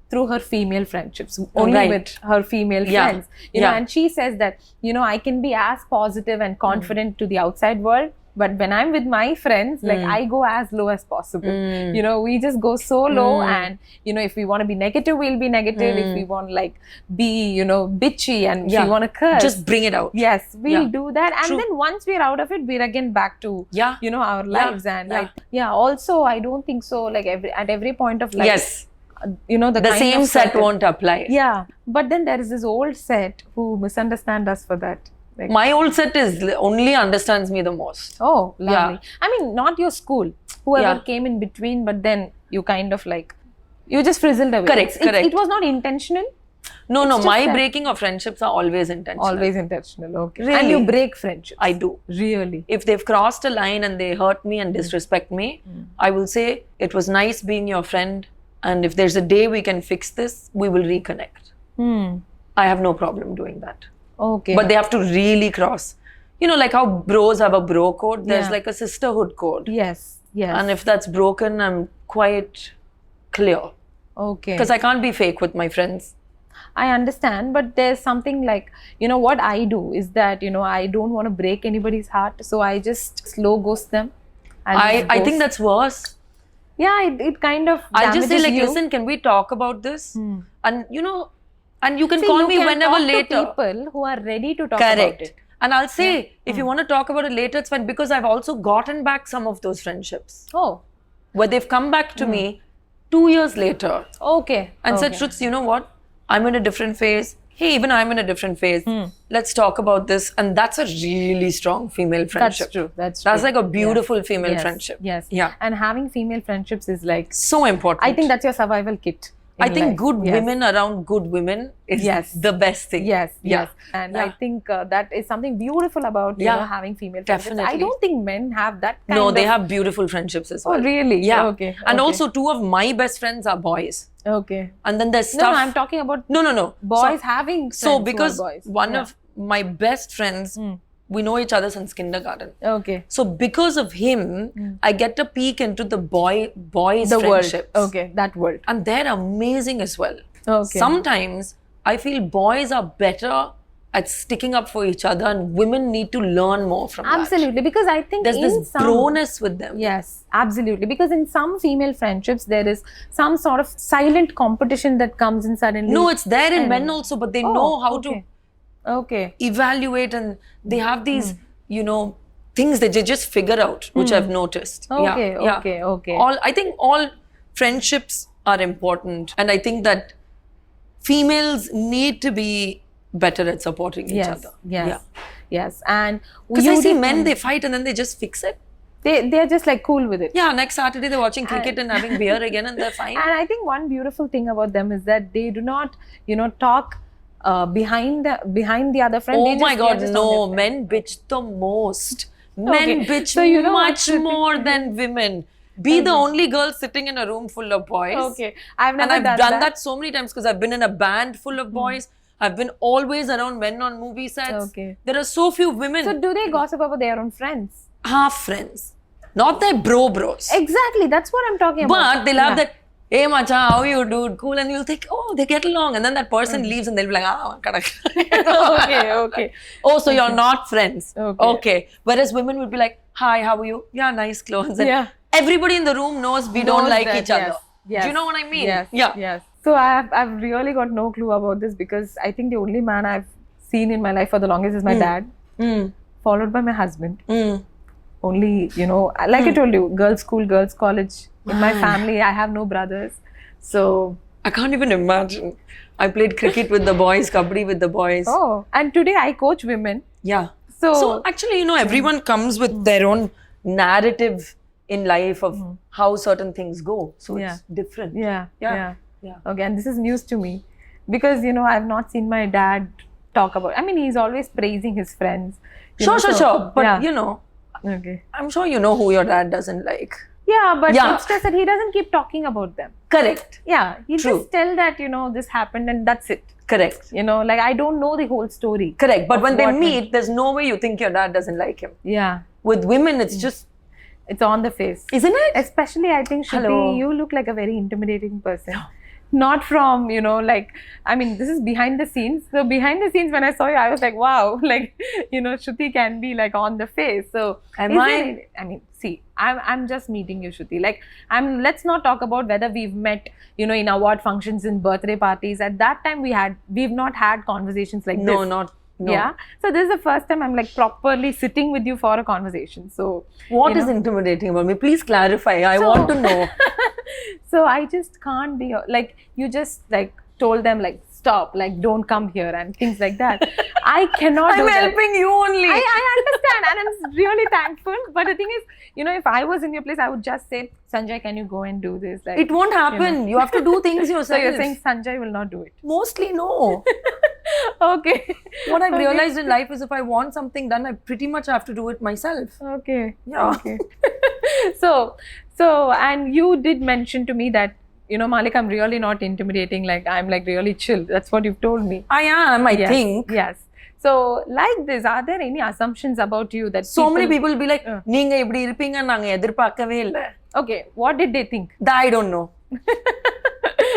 A: through her female friendships, only with her female friends, you know. And she says that, you know, I can be as positive and confident to the outside world, but when I'm with my friends, like I go as low as possible. You know, we just go so low, and you know, if we want to be negative, we'll be negative. If we want like be, you know, bitchy, and if we want to curse,
B: just bring it out.
A: Yes, we'll do that. And then once we're out of it, we're again back to you know, our lives. And also I don't think so, like at every point of life, you know, the
B: same set won't apply.
A: But then there is this old set who misunderstand us for that. Like,
B: my old set is only understands me the most.
A: Oh, lovely. I mean, not your school, whoever came in between, but then you kind of like, you just frizzled away.
B: Correct.
A: It was not intentional.
B: No, my breaking of friendships are always intentional.
A: Always intentional, okay.
B: Really?
A: And you break friendships.
B: I do.
A: Really?
B: If they've crossed a line and they hurt me and disrespect me, I will say, it was nice being your friend, and if there's a day we can fix this, we will reconnect. I have no problem doing that.
A: Okay.
B: But they have to really cross. You know, like how bros have a bro code, there's like a sisterhood code.
A: Yes.
B: And if that's broken, I'm quite clear.
A: Okay.
B: Because I can't be fake with my friends.
A: I understand, but there's something like, you know, what I do is that, you know, I don't want to break anybody's heart, so I just slow ghost them.
B: I think that's worse.
A: Yeah, it kind of
B: I'll just say, like,
A: you.
B: listen, can we talk about this? And, you know, and you can call me whenever later.
A: People who are ready to talk about it.
B: And I'll say, if you want to talk about it later, it's fine, because I've also gotten back some of those friendships.
A: Oh.
B: Where they've come back to me 2 years later.
A: Okay.
B: And said, Shruti, you know what? I'm in a different phase. Hey, even I'm in a different phase. Let's talk about this. And that's a really strong female friendship.
A: That's true. That's
B: like a beautiful female friendship.
A: Yes.
B: Yeah.
A: And having female friendships is like,
B: so important.
A: I think that's your survival kit.
B: I think good women around good women is the best thing.
A: Yes. And I think that is something beautiful about, you know, having female friendships. I don't think men have that kind of...
B: No, they have beautiful friendships as well.
A: Oh, really?
B: Yeah.
A: Okay.
B: And also, 2 of my best friends are boys.
A: Okay.
B: And then there's stuff...
A: No, I'm talking about...
B: No.
A: Boys having friends
B: So, because
A: who are boys.
B: one of my best friends... We know each other since kindergarten.
A: Okay.
B: So because of him, I get a peek into the boys' friendships.
A: World. Okay, that world.
B: And they're amazing as well.
A: Okay.
B: Sometimes I feel boys are better at sticking up for each other, and women need to learn more from that.
A: Absolutely, because I think
B: there's this broness with them.
A: Yes, absolutely. Because in some female friendships, there is some sort of silent competition that comes in suddenly.
B: No, it's there in men also, but they know how to evaluate, and they have these, you know, things that they just figure out, which I've noticed.
A: Okay.
B: I think all friendships are important, and I think that females need to be better at supporting each other.
A: Yes. And
B: because I see men, they fight and then they just fix it.
A: They're just like cool with it.
B: Yeah, next Saturday they're watching cricket and having beer again, and they're fine.
A: And I think one beautiful thing about them is that they do not, you know, talk behind the other friend.
B: Oh my God, no! Men bitch the most. Men bitch much more than women. Be the only girl sitting in a room full of boys.
A: Okay, I've never
B: done that so many times, because I've been in a band full of boys. I've been always around men on movie sets.
A: Okay.
B: There are so few women.
A: So do they gossip about their own friends?
B: Half friends. Not their bros.
A: Exactly. That's what I'm talking about.
B: But they'll have that, hey macha, how you dude? Cool. And you'll think, oh, they get along. And then that person leaves and they'll be like,
A: Okay.
B: Oh, so you're not friends.
A: Okay.
B: Whereas women would be like, hi, how are you? Yeah, nice clothes. And everybody in the room knows we don't like each other.
A: Yes.
B: Do you know what I mean?
A: Yes. So I've really got no clue about this because I think the only man I've seen in my life for the longest is my dad, followed by my husband. Only, like I told you, girls' school, girls' college. In my family, I have no brothers. So
B: I can't even imagine. I played cricket with the boys, kabaddi with the boys.
A: Oh, and today I coach women.
B: Yeah. So actually, everyone comes with their own narrative in life of how certain things go. So it's different.
A: Yeah. Okay, and this is news to me because, I've not seen my dad talk about, he's always praising his friends.
B: Sure. But,
A: okay.
B: I'm sure you know who your dad doesn't like.
A: Yeah, but it's just that he doesn't keep talking about them.
B: Correct.
A: Yeah, he just tell that, this happened and that's it.
B: Correct.
A: Like I don't know the whole story.
B: Correct. But when they meet, there's no way you think your dad doesn't like him.
A: Yeah.
B: With women, it's just...
A: It's on the face.
B: Isn't it?
A: Especially, I think, Shruti, you look like a very intimidating person. Not from, this is behind the scenes. So behind the scenes, when I saw you, I was like, wow, Shruti can be like on the face. So, I'm just meeting you, Shruti. Let's not talk about whether we've met, in award functions, in birthday parties. At that time, we've not had conversations like this.
B: No.
A: Yeah. So this is the first time I'm properly sitting with you for a conversation. So
B: what is intimidating about me? Please clarify. I want to know.
A: So I just can't be you just told them stop, don't come here and things like that. I cannot do that.
B: I'm helping you only.
A: I understand and I'm really thankful. But the thing is, if I was in your place, I would just say, Sanjay, can you go and do this?
B: It won't happen. You have to do things yourself.
A: So you're saying Sanjay will not do it?
B: Mostly no.
A: Okay.
B: What I've realized in life is if I want something done, I pretty much have to do it myself.
A: Okay.
B: Yeah.
A: Okay. So and you did mention to me that, Maalica, I'm really not intimidating. I'm really chill. That's what you've told me.
B: I am, I think.
A: Yes. So like this, are there any assumptions about you that
B: many people will be like, "Neenga ipdi irupinga naanga edirpaakave illa."
A: Okay. What did they think?
B: I don't know.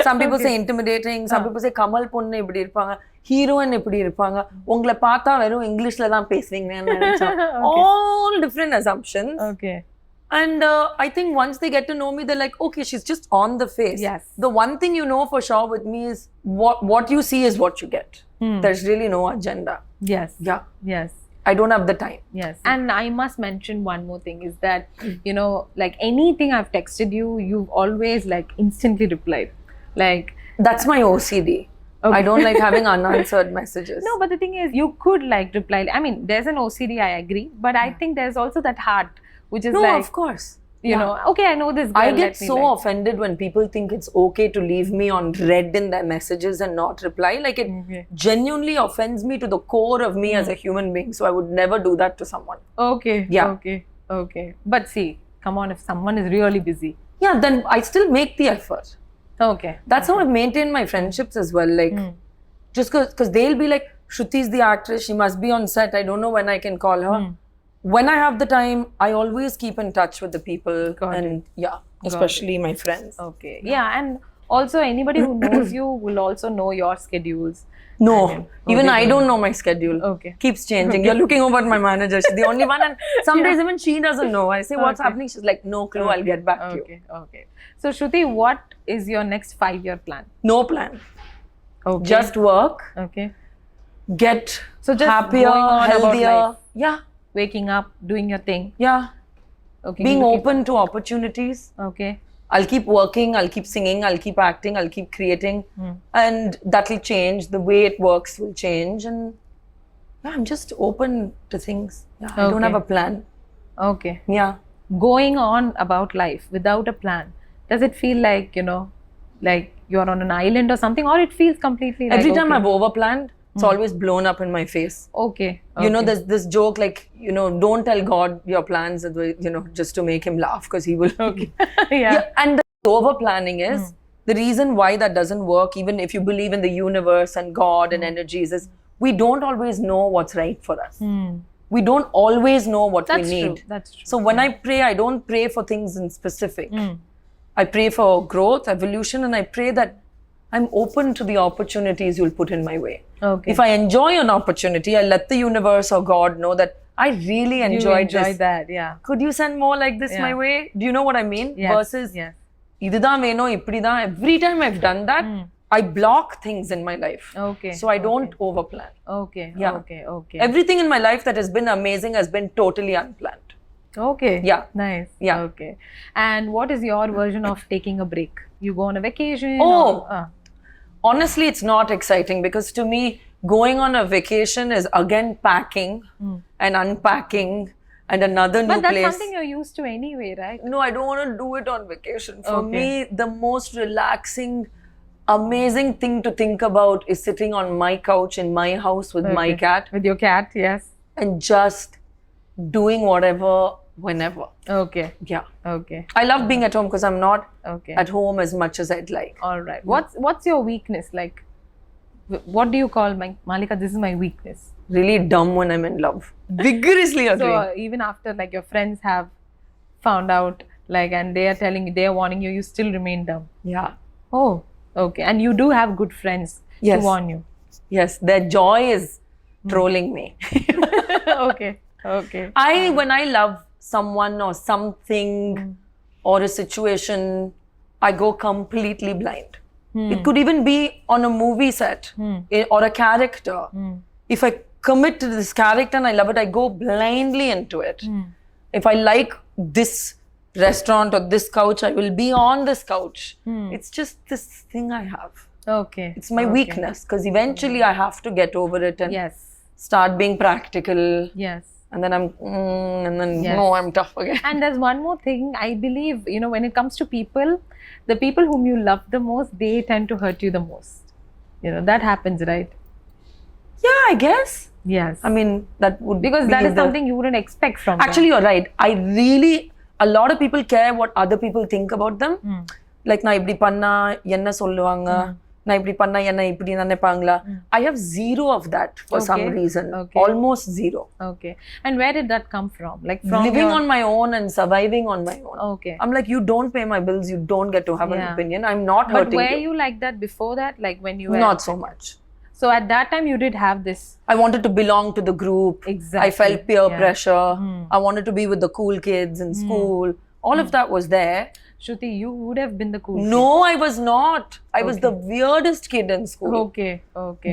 B: Some people say intimidating. Some people say Kamal ponnu ipdi irupanga. Heroine ipdi irupanga. Ungala paatha verum English la dhaan pesuveenga. All different assumptions.
A: Okay.
B: And I think once they get to know me, they're like, okay, she's just on the face.
A: Yes.
B: The one thing you know for sure with me is what you see is what you get. There's really no agenda.
A: Yes.
B: Yeah.
A: Yes.
B: I don't have the time.
A: Yes. And I must mention one more thing is that, anything I've texted you, you've always instantly replied.
B: That's my OCD. Okay. I don't like having unanswered messages.
A: No, but the thing is, you could reply. There's an OCD, I agree. But I think there's also that heart, which is
B: of course.
A: Okay, I know this girl.
B: I get so offended when people think it's okay to leave me on read in their messages and not reply. It genuinely offends me to the core of me as a human being. So I would never do that to someone.
A: Okay.
B: Yeah.
A: Okay. But see, come on, if someone is really busy.
B: Yeah, then I still make the effort.
A: Okay.
B: That's how I've maintained my friendships as well. Just because they'll be like, Shruti's the actress, she must be on set. I don't know when I can call her. When I have the time, I always keep in touch with the people. Especially my friends.
A: Okay. Yeah, and also anybody who knows you will also know your schedules.
B: No, even I don't know my schedule.
A: Okay.
B: Keeps changing. You're looking over at my manager. She's the only one. And some days even she doesn't know. I say, what's happening? She's like, no clue. I'll get back to you.
A: Okay. So, Shruti, what is your next 5-year plan?
B: No plan.
A: Okay.
B: Just work.
A: Okay.
B: Get
A: just
B: happier, healthier. Yeah.
A: Waking up, doing your thing.
B: Yeah.
A: Okay.
B: Being open to opportunities.
A: Okay.
B: I'll keep working, I'll keep singing, I'll keep acting, I'll keep creating. And that'll change. The way it works will change. And I'm just open to things. Yeah, I don't have a plan.
A: Okay.
B: Yeah.
A: Going on about life without a plan, does it feel like, you're on an island or something, or it feels completely
B: Every time I've overplanned, it's always blown up in my face.
A: Okay.
B: There's this joke don't tell God your plans, just to make him laugh because he will.
A: Okay.
B: Yeah. And the over planning is the reason why that doesn't work, even if you believe in the universe and God and energies, is we don't always know what's right for us. We don't always know what we need.
A: That's true.
B: So when I pray, I don't pray for things in specific. I pray for growth, evolution, and I pray that I'm open to the opportunities you'll put in my way.
A: Okay.
B: If I enjoy an opportunity, I let the universe or God know that I really enjoyed this.
A: That, yeah.
B: Could you send more like this my way? Do you know what I mean?
A: Yes.
B: Versus, இதுதான் வேணும், இப்படிதான். Every time I've done that, I block things in my life.
A: Okay.
B: So I don't overplan.
A: Okay.
B: Yeah.
A: Okay.
B: Everything in my life that has been amazing has been totally unplanned.
A: Okay.
B: Yeah.
A: Nice.
B: Yeah.
A: Okay. And what is your version of taking a break? You go on a vacation?
B: Honestly, it's not exciting because to me, going on a vacation is again packing and unpacking and another new place.
A: But that's something you're used to anyway, right?
B: No, I don't want to do it on vacation. For me, the most relaxing, amazing thing to think about is sitting on my couch in my house with my cat.
A: With your cat, yes.
B: And just doing whatever, whenever.
A: Okay.
B: Yeah.
A: Okay.
B: I love being at home because I'm not
A: at
B: home as much as I'd like.
A: All right. What's your weakness? Like, what do you call Maalica? This is my weakness.
B: Really dumb when I'm in love. Vigorously agree.
A: So even after like your friends have found out, like, and they are warning you, you still remain dumb.
B: Yeah.
A: Oh, okay. And you do have good friends to warn you.
B: Yes, their joy is trolling me.
A: Okay.
B: When I love someone or something or a situation, I go completely blind. It could even be on a movie set or a character. If I commit to this character and I love it, I go blindly into it. If I like this restaurant or this couch, I will be on this couch. It's just this thing I have.
A: Okay.
B: It's my weakness because eventually I have to get over it and start being practical.
A: Yes.
B: And then I'm tough again.
A: And there's one more thing. I believe, when it comes to people, the people whom you love the most, they tend to hurt you the most. That happens, right?
B: Yeah, I guess.
A: Yes.
B: I mean, that would
A: because that is something you wouldn't expect from them.
B: Actually, you're right. A lot of people care what other people think about them. Like, na ipdi panna, yenna solluvaanga. I have zero of that for some reason. Almost zero.
A: Okay. And where did that come from? Like from
B: living on my own and surviving on my own.
A: Okay.
B: I'm like, you don't pay my bills, you don't get to have an opinion. I'm not hurting you.
A: But were you like that before that? Like when you were...
B: Not so much.
A: So at that time you did have this...
B: I wanted to belong to the group.
A: Exactly.
B: I felt peer pressure. I wanted to be with the cool kids in school. All of that was there.
A: Shruti, you would have been the cool kid.
B: No, I was not. I was the weirdest kid in school.
A: Okay.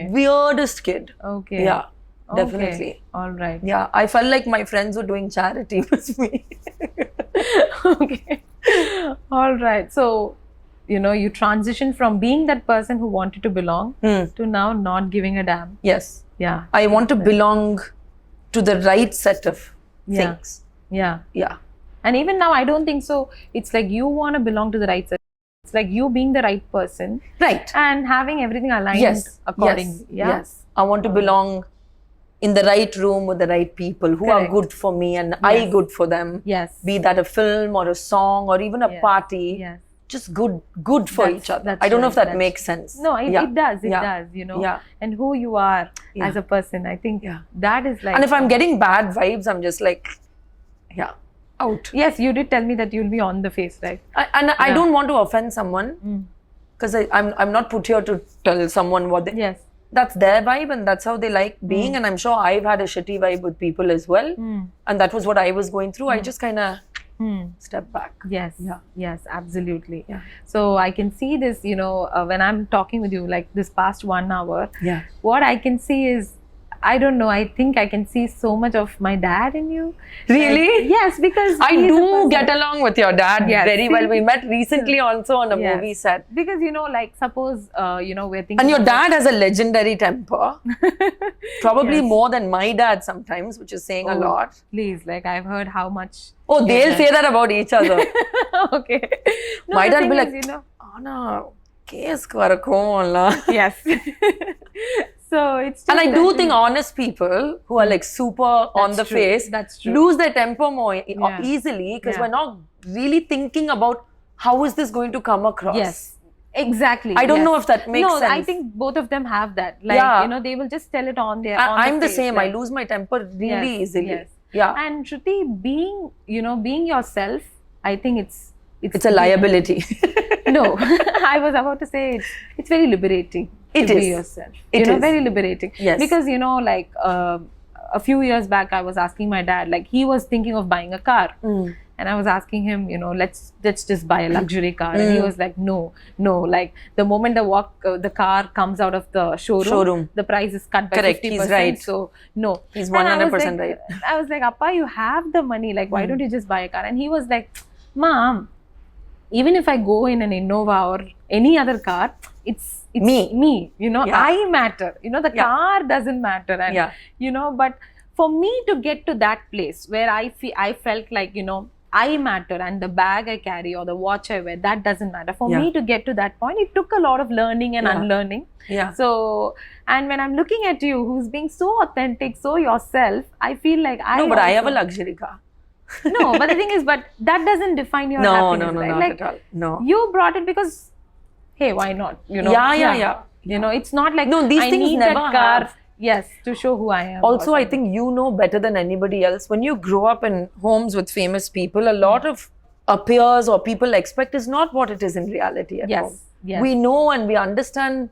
B: Weirdest kid.
A: Okay.
B: Yeah, definitely.
A: All right.
B: Yeah, I felt like my friends were doing charity with me.
A: Okay. All right. So, you transitioned from being that person who wanted to belong to now not giving a damn.
B: Yes.
A: Yeah.
B: I want to belong to the right set of things.
A: Yeah.
B: Yeah.
A: And even now, I don't think so. It's like you want to belong to the right set. It's like you being the right person.
B: Right.
A: And having everything aligned accordingly.
B: Yes. I want to belong in the right room with the right people who are good for me and I good for them.
A: Yes.
B: Be that a film or a song or even a party.
A: Yes.
B: Just good for each other. I don't know if that makes sense.
A: No, it does. It does, Yeah. And who you are as a person, I think that is like...
B: And if I'm getting bad vibes, I'm just like, out.
A: Yes, you did tell me that you'll be on the face, right?
B: I don't want to offend someone because I'm not put here to tell someone what they...
A: Yes.
B: That's their vibe and that's how they like being. And I'm sure I've had a shitty vibe with people as well. And that was what I was going through. I just kind of step back.
A: Yes. Yes, absolutely. Yeah. So I can see this, when I'm talking with you, like this past 1 hour, what I can see is, I don't know, I think I can see so much of my dad in you.
B: Really?
A: Yes, because
B: I do get along with your dad very well. We met recently also on a movie set.
A: Because, like suppose, we're thinking...
B: And your dad has a legendary temper. Probably more than my dad sometimes, which is saying a lot.
A: Please, like I've heard how much...
B: Oh, they'll say that about each other.
A: Okay. No,
B: my dad will be like, Anna, case karakom.
A: Yes. So it's
B: and I do think honest people who are like super on the face lose their temper more easily because we're not really thinking about how is this going to come across.
A: Yes. Exactly.
B: I don't know if that makes sense.
A: No, I think both of them have that. Like, they will just tell it on their on
B: I'm the
A: face,
B: same.
A: like,
B: I lose my temper really easily.
A: Yes.
B: Yeah.
A: And Shruti, being yourself, I think
B: it's a liability.
A: No, I was about to say it's very liberating to be yourself.
B: It is
A: very liberating.
B: Yes.
A: Because like a few years back, I was asking my dad, like he was thinking of buying a car. And I was asking him, let's just buy a luxury car. And he was like, no. Like the moment the car comes out of the showroom, the price is cut by 50%.
B: He's right.
A: So no.
B: He's 100% right.
A: I was like, Appa, you have the money. Like, why don't you just buy a car? And he was like, Mom, even if I go in an Innova or any other car, it's me. I matter. The car doesn't matter. And, but for me to get to that place where I felt like, I matter, and the bag I carry or the watch I wear, that doesn't matter. For me to get to that point, it took a lot of learning and unlearning.
B: Yeah.
A: So, and when I'm looking at you, who's being so authentic, so yourself, I feel like
B: but I have a luxury car.
A: No, but the thing is, but that doesn't define your happiness, right?
B: Not
A: like,
B: at all. No.
A: You brought it because, hey, why not?
B: Yeah.
A: It's not like
B: these
A: I
B: things
A: need
B: never
A: that car.
B: have.
A: Yes, to show who I am.
B: Also, I think you know better than anybody else. When you grow up in homes with famous people, a lot of peers or people expect is not what it is in reality at home.
A: Yes.
B: We know and we understand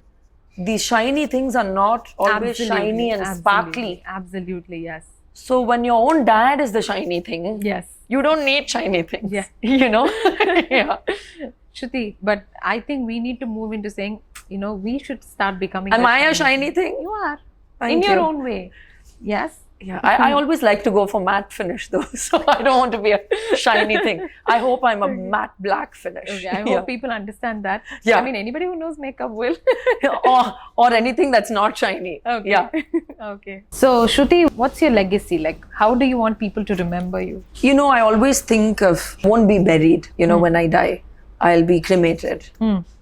B: these shiny things are not always shiny and sparkly.
A: Absolutely, yes.
B: So when your own dad is the shiny thing, you don't need shiny things.
A: Yeah.
B: Yeah.
A: Shruti, but I think we need to move into saying, we should start becoming.
B: Am I a shiny thing?
A: You are.
B: Thank
A: your own way. Yes.
B: Yeah. I always like to go for matte finish though. So I don't want to be a shiny thing. I hope I'm a matte black finish.
A: Okay. I hope people understand that.
B: Yeah.
A: I mean, anybody who knows makeup will.
B: or anything that's not shiny.
A: Okay.
B: Yeah.
A: Okay. So Shruti, what's your legacy? Like, how do you want people to remember you?
B: I always think of won't be buried, when I die. I'll be cremated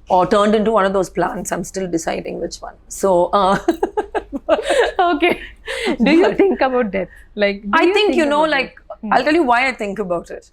B: or turned into one of those plants. I'm still deciding which one. So,
A: okay. Do you think about death? Like,
B: I think, I'll tell you why I think about it.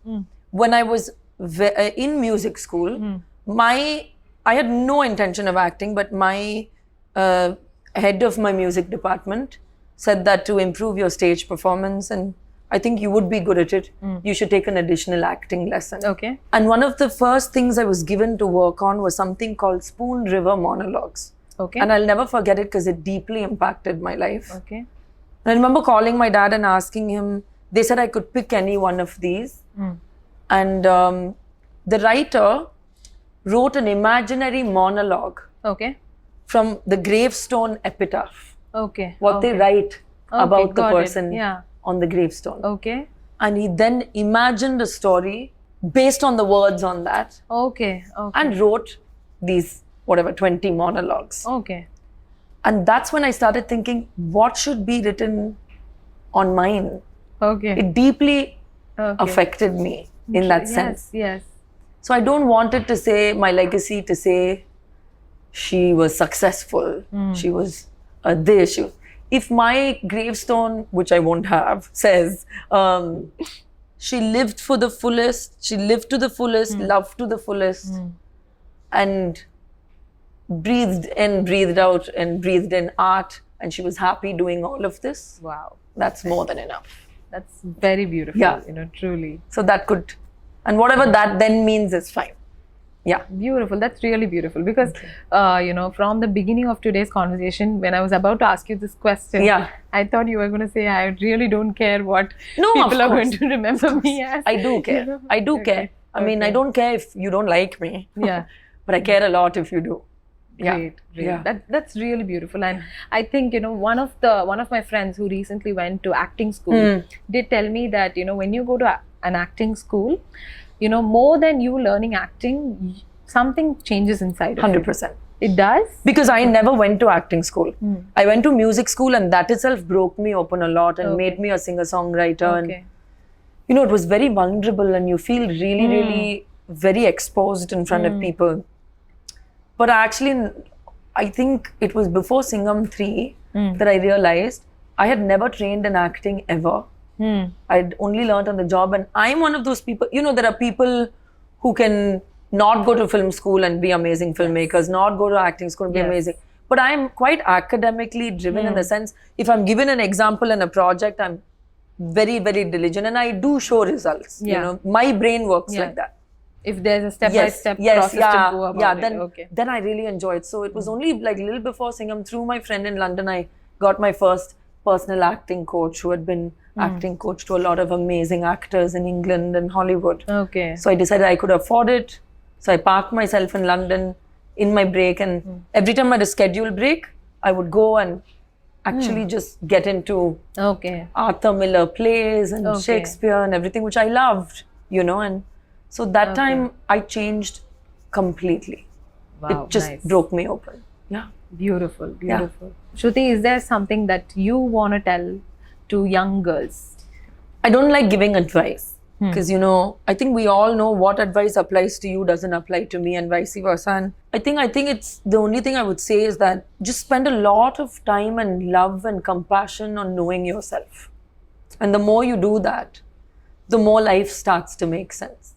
B: When I was in music school, I had no intention of acting, but my head of my music department said that to improve your stage performance and I think you would be good at it. You should take an additional acting lesson.
A: Okay.
B: And one of the first things I was given to work on was something called Spoon River Monologues.
A: Okay.
B: And I'll never forget it because it deeply impacted my life.
A: Okay.
B: And I remember calling my dad and asking him, they said I could pick any one of these. And the writer wrote an imaginary monologue.
A: Okay.
B: From the gravestone epitaph.
A: Okay.
B: What they write about the person. On the gravestone.
A: Okay.
B: And he then imagined a story based on the words on that.
A: Okay.
B: And wrote these, 20 monologues.
A: Okay.
B: And that's when I started thinking, what should be written on mine?
A: Okay.
B: It deeply affected me in that sense.
A: Yes.
B: So I don't want it to say, my legacy to say, she was successful. She was this. If my gravestone, which I won't have, says, she lived for the fullest, she lived to the fullest, loved to the fullest, and breathed in, breathed out, and breathed in art, and she was happy doing all of this.
A: Wow.
B: That's more than enough.
A: That's very beautiful, truly.
B: So that could, and whatever that then means is fine. Yeah.
A: Beautiful. That's really beautiful because, from the beginning of today's conversation, when I was about to ask you this question, I thought you were going to say, I really don't care what people are going to remember me as.
B: I do care. I do care. I mean, I don't care if you don't like me.
A: Yeah.
B: But I care a lot if you do.
A: Great.
B: Yeah.
A: That's really beautiful. And I think, one of my friends who recently went to acting school did tell me that, when you go to an acting school, more than you learning acting, something changes inside of
B: 100%.
A: It does?
B: Because I never went to acting school. I went to music school and that itself broke me open a lot and made me a singer-songwriter.
A: Okay.
B: And, it was very vulnerable and you feel really, really very exposed in front of people. But I think it was before Singham 3 that I realized I had never trained in acting ever. I'd only learned on the job and I'm one of those people, there are people who can not go to film school and be amazing filmmakers, not go to acting school and be amazing. But I'm quite academically driven in the sense, if I'm given an example in a project, I'm very, very diligent and I do show results. You know, my brain works like that.
A: If there's a step-by-step process to go about
B: then I really enjoy it. So it was only like a little before Singham, through my friend in London, I got my first personal acting coach who had been acting coach to a lot of amazing actors in England and Hollywood. So I decided I could afford it. So I parked myself in London in my break, and every time I had a scheduled break, I would go and actually just get into Arthur Miller plays and Shakespeare and everything, which I loved, you know. And so that time I changed completely.
A: Wow,
B: it just broke me open. Yeah.
A: Beautiful, beautiful. Shruti, is there something that you want to tell to young girls?
B: I don't like giving advice. Because, you know, I think we all know what advice applies to you doesn't apply to me and vice versa. And I think it's the only thing I would say is that just spend a lot of time and love and compassion on knowing yourself. And the more you do that, the more life starts to make sense.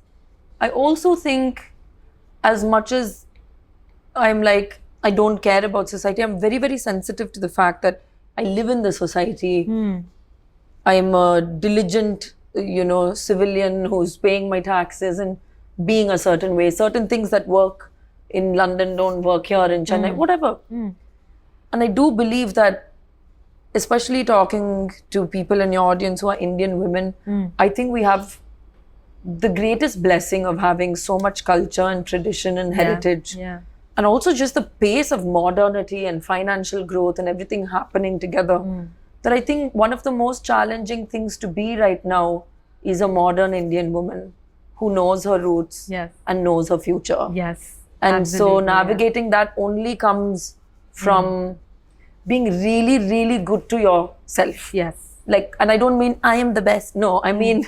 B: I also think, as much as I'm like, I don't care about society, I'm very, very sensitive to the fact that I live in the society. I'm a diligent, you know, civilian who's paying my taxes and being a certain way. Certain things that work in London don't work here in Chennai, whatever. And I do believe that, especially talking to people in your audience who are Indian women, I think we have the greatest blessing of having so much culture and tradition and heritage. And also just the pace of modernity and financial growth and everything happening together. That I think one of the most challenging things to be right now is a modern Indian woman who knows her roots and knows her future. And so navigating that only comes from being really, really good to yourself. Like, and I don't mean I am the best. No, I mean,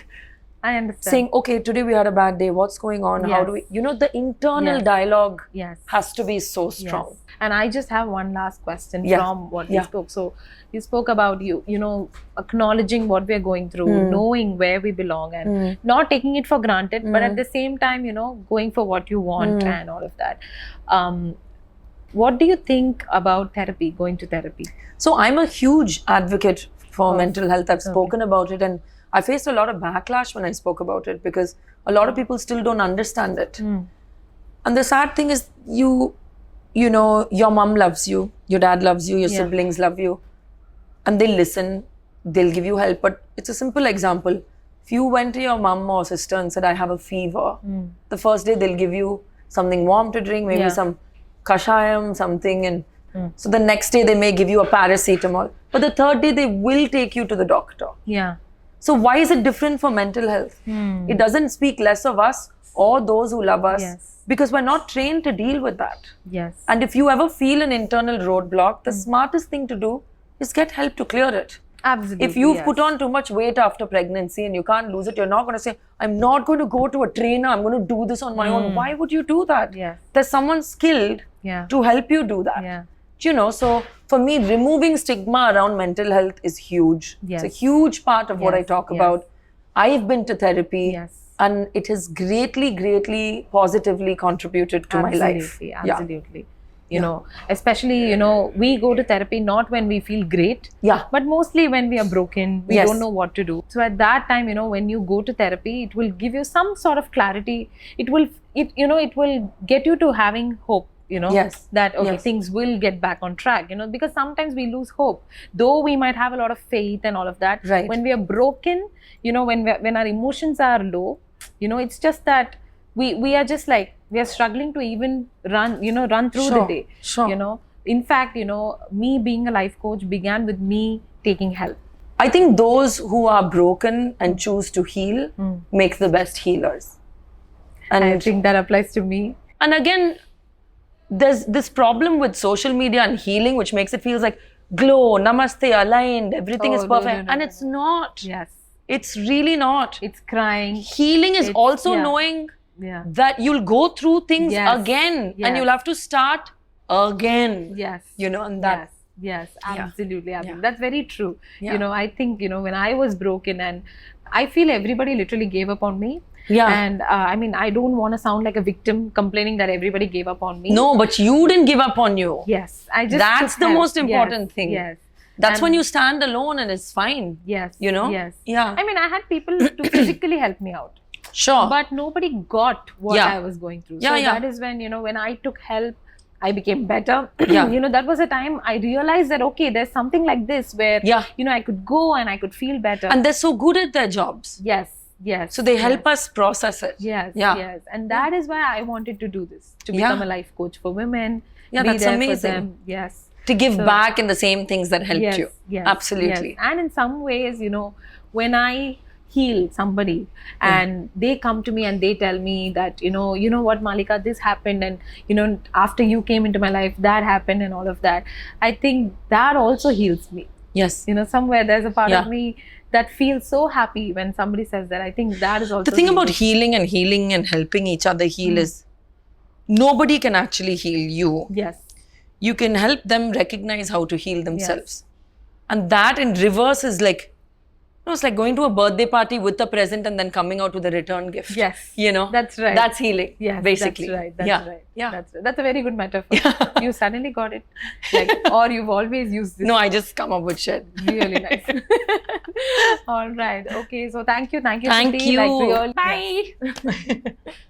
A: I understand.
B: Saying, okay, today we had a bad day. What's going on? How do we, you know, the internal dialogue has to be so strong.
A: And I just have one last question from what you spoke. So you spoke about you know, acknowledging what we're going through, knowing where we belong and not taking it for granted, but at the same time, you know, going for what you want and all of that. What do you think about therapy, going to therapy?
B: So I'm a huge advocate for mental health. I've spoken about it, and I faced a lot of backlash when I spoke about it because a lot of people still don't understand it. And the sad thing is, you know, your mom loves you, your dad loves you, your siblings love you, and they listen, they'll give you help. But it's a simple example. If you went to your mom or sister and said, I have a fever, the first day they'll give you something warm to drink, maybe some kashayam, something, and so the next day they may give you a paracetamol. But the third day they will take you to the doctor. So why is it different for mental health? It doesn't speak less of us or those who love us because we're not trained to deal with that. And if you ever feel an internal roadblock, the smartest thing to do is get help to clear it.
A: Absolutely.
B: If you've put on too much weight after pregnancy and you can't lose it, you're not going to say, I'm not going to go to a trainer, I'm going to do this on my own. Why would you do that? There's someone skilled to help you do that. You know, so for me, removing stigma around mental health is huge. It's a huge part of what I talk about. I've been to therapy and it has greatly, greatly positively contributed to my life.
A: Absolutely. You know, especially, you know, we go to therapy not when we feel great, but mostly when we are broken, we don't know what to do. So at that time, you know, when you go to therapy, it will give you some sort of clarity. It will get you to having hope. You know, that things will get back on track, you know, because sometimes we lose hope, though we might have a lot of faith and all of that. When we are broken, you know, when our emotions are low, you know, it's just that we are just like, we are struggling to even run through the day. You know, in fact, you know, me being a life coach began with me taking help.
B: I think those who are broken and choose to heal make the best healers. And
A: I think that applies to me.
B: And again, there's this problem with social media and healing, which makes it feel like glow, namaste, aligned, everything is perfect. And it's not. It's really not.
A: It's crying.
B: Healing is also knowing that you'll go through things again and you'll have to start again. You know, and that.
A: Absolutely. That's very true. You know, I think, you know, when I was broken and I feel everybody literally gave up on me.
B: Yeah.
A: And I mean, I don't want to sound like a victim complaining that everybody gave up on me.
B: No, but you didn't give up on you.
A: Yes.
B: That's the most important thing.
A: Yes.
B: That's
A: And
B: when you stand alone and it's fine.
A: Yes.
B: You know?
A: Yes.
B: Yeah.
A: I mean, I had people to physically help me out.
B: Sure.
A: But nobody got what I was going through. So that is when, when I took help, I became better.
B: Yeah.
A: That was a time I realized that, okay, there's something like this where, I could go and I could feel better.
B: And they're so good at their jobs.
A: Yes. Yes.
B: So they help us process it.
A: Yes.
B: Yeah.
A: Yes. And that is why I wanted to do this, to become a life coach for women.
B: Yeah,
A: be
B: that's
A: there
B: amazing.
A: For them. Yes.
B: To give back in the same things that helped you.
A: Yes.
B: Absolutely.
A: Yes. And in some ways, when I heal somebody and they come to me and they tell me that, you know what, Maalica, this happened, and, after you came into my life, that happened and all of that. I think that also heals me.
B: Yes.
A: Somewhere there's a part of me that feels so happy when somebody says that. I think that is also
B: the thing about healing and helping each other heal is nobody can actually heal you.
A: Yes.
B: You can help them recognize how to heal themselves. Yes. And that in reverse is like, it's like going to a birthday party with a present and then coming out with a return gift.
A: Yes.
B: That's right. That's healing.
A: Yes,
B: basically.
A: That's right. That's right. Yeah. That's a very good metaphor. You suddenly got it. Or you've always used this.
B: No, I just come up with shit.
A: Really nice. All right. Okay. So thank you.
B: Thank you.
A: Shruti. Bye.